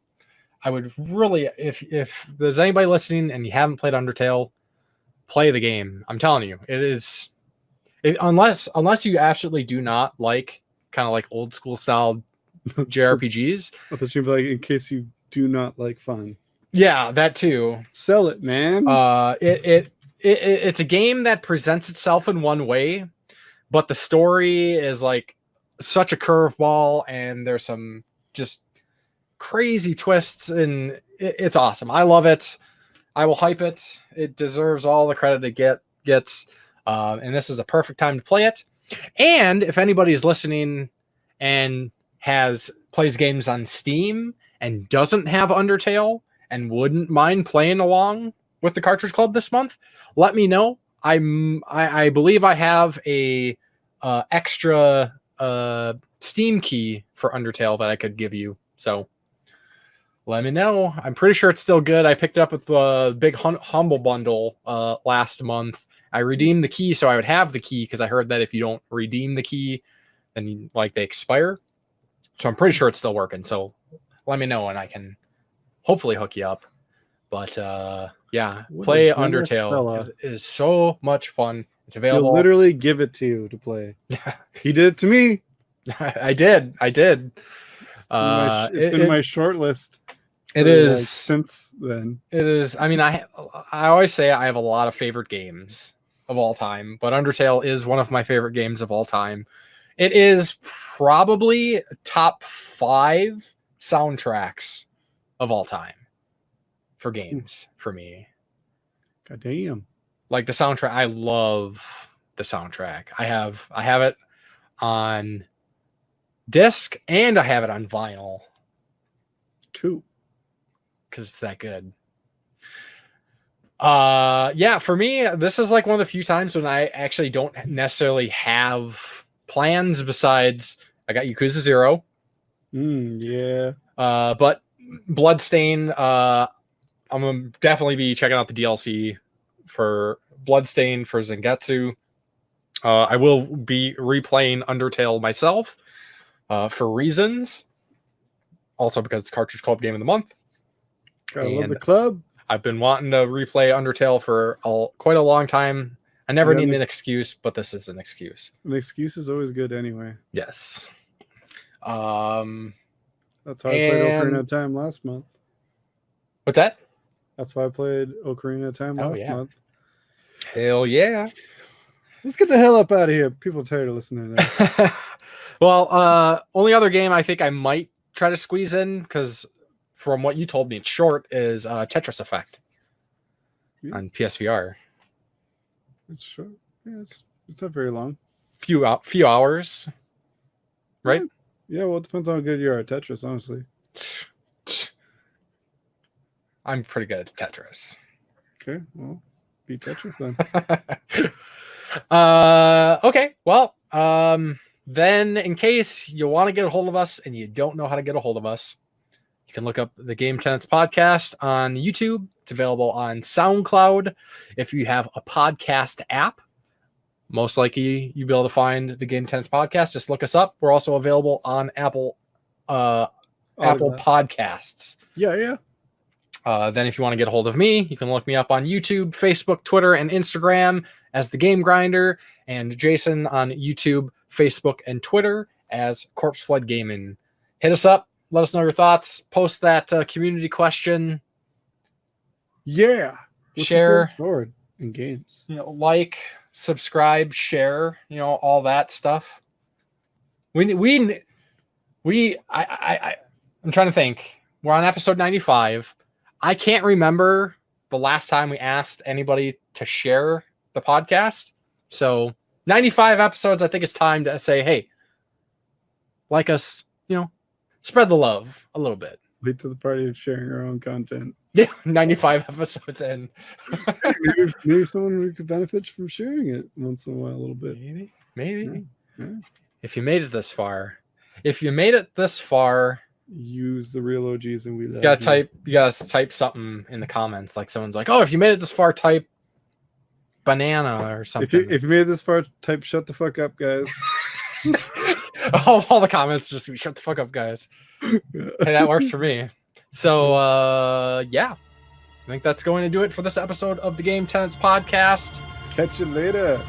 I would really, if there's anybody listening and you haven't played Undertale, play the game. I'm telling you, it is. Unless you absolutely do not like kind of like old school style JRPGs. I thought you'd be like, in case you do not like fun. Yeah, that too. Sell it, man. It's a game that presents itself in one way, but the story is like such a curveball, and there's some just crazy twists, and it's awesome. I love it. I will hype it. It deserves all the credit it gets. And this is a perfect time to play it. And if anybody's listening and plays games on Steam and doesn't have Undertale and wouldn't mind playing along with the Cartridge Club this month, let me know. I believe I have a extra Steam key for Undertale that I could give you. So let me know. I'm pretty sure it's still good. I picked it up with the big Humble Bundle last month. I redeemed the key so I would have the key because I heard that if you don't redeem the key, then they expire. So I'm pretty sure it's still working. So let me know and I can hopefully hook you up. But yeah, play Undertale. It is so much fun. It's available. He'll literally give it to you to play. He did it to me. I did. It's been my short list. It is since then. It is. I mean, I always say I have a lot of favorite games of all time, but Undertale is one of my favorite games of all time. It is probably top 5 soundtracks of all time for games for me. God damn. Like the soundtrack, I love the soundtrack. I have it on disc, and I have it on vinyl. Cool. Because it's that good. Yeah, for me, this is like one of the few times when I actually don't necessarily have plans besides I got Yakuza 0. Yeah. But Bloodstain, I'm gonna definitely be checking out the DLC for Bloodstain for Zangetsu. I will be replaying Undertale myself for reasons. Also because it's Cartridge Club Game of the Month. I love the club. I've been wanting to replay Undertale for quite a long time. I never need an excuse, but this is an excuse. An excuse is always good anyway. Yes. That's how I played Ocarina of Time last month. What's that? That's why I played Ocarina of Time last month. Hell yeah. Let's get the hell up out of here. People are tired of listening to that. Well, only other game I think I might try to squeeze in, because from what you told me, it's short, is Tetris Effect on PSVR. It's short. Yeah, it's not very long. Few hours, right? Yeah, well, it depends on how good you are at Tetris, honestly. I'm pretty good at Tetris. Okay, well, beat Tetris then. Okay, well, then in case you want to get a hold of us and you don't know how to get a hold of us, you can look up the Game Tenants Podcast on YouTube. It's available on SoundCloud. If you have a podcast app, most likely you'll be able to find the Game Tenants Podcast. Just look us up. We're also available on Apple Podcasts. Yeah. Then if you want to get a hold of me, you can look me up on YouTube, Facebook, Twitter, and Instagram as The Game Grinder, and Jason on YouTube, Facebook, and Twitter as Corpse Flood Gaming. Hit us up. Let us know your thoughts. Post that community question. Yeah. Share. Forward in games. Like, subscribe, share. All that stuff. I'm trying to think. We're on episode 95. I can't remember the last time we asked anybody to share the podcast. So 95 episodes, I think it's time to say, hey, like us, spread the love a little bit. Late to the party of sharing our own content. Yeah, 95 episodes in. maybe someone could benefit from sharing it once in a while, a little bit. Maybe. Yeah. If you made it this far, use the real OGs and we love you gotta type something in the comments. Like someone's like, oh, if you made it this far, type banana or something. If you made it this far, type shut the fuck up, guys. all the comments just shut the fuck up, guys. Hey, that works for me. So yeah, I think that's going to do it for this episode of the Game Tenants Podcast. Catch you later.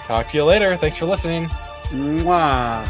Talk to you later. Thanks for listening. Mwah.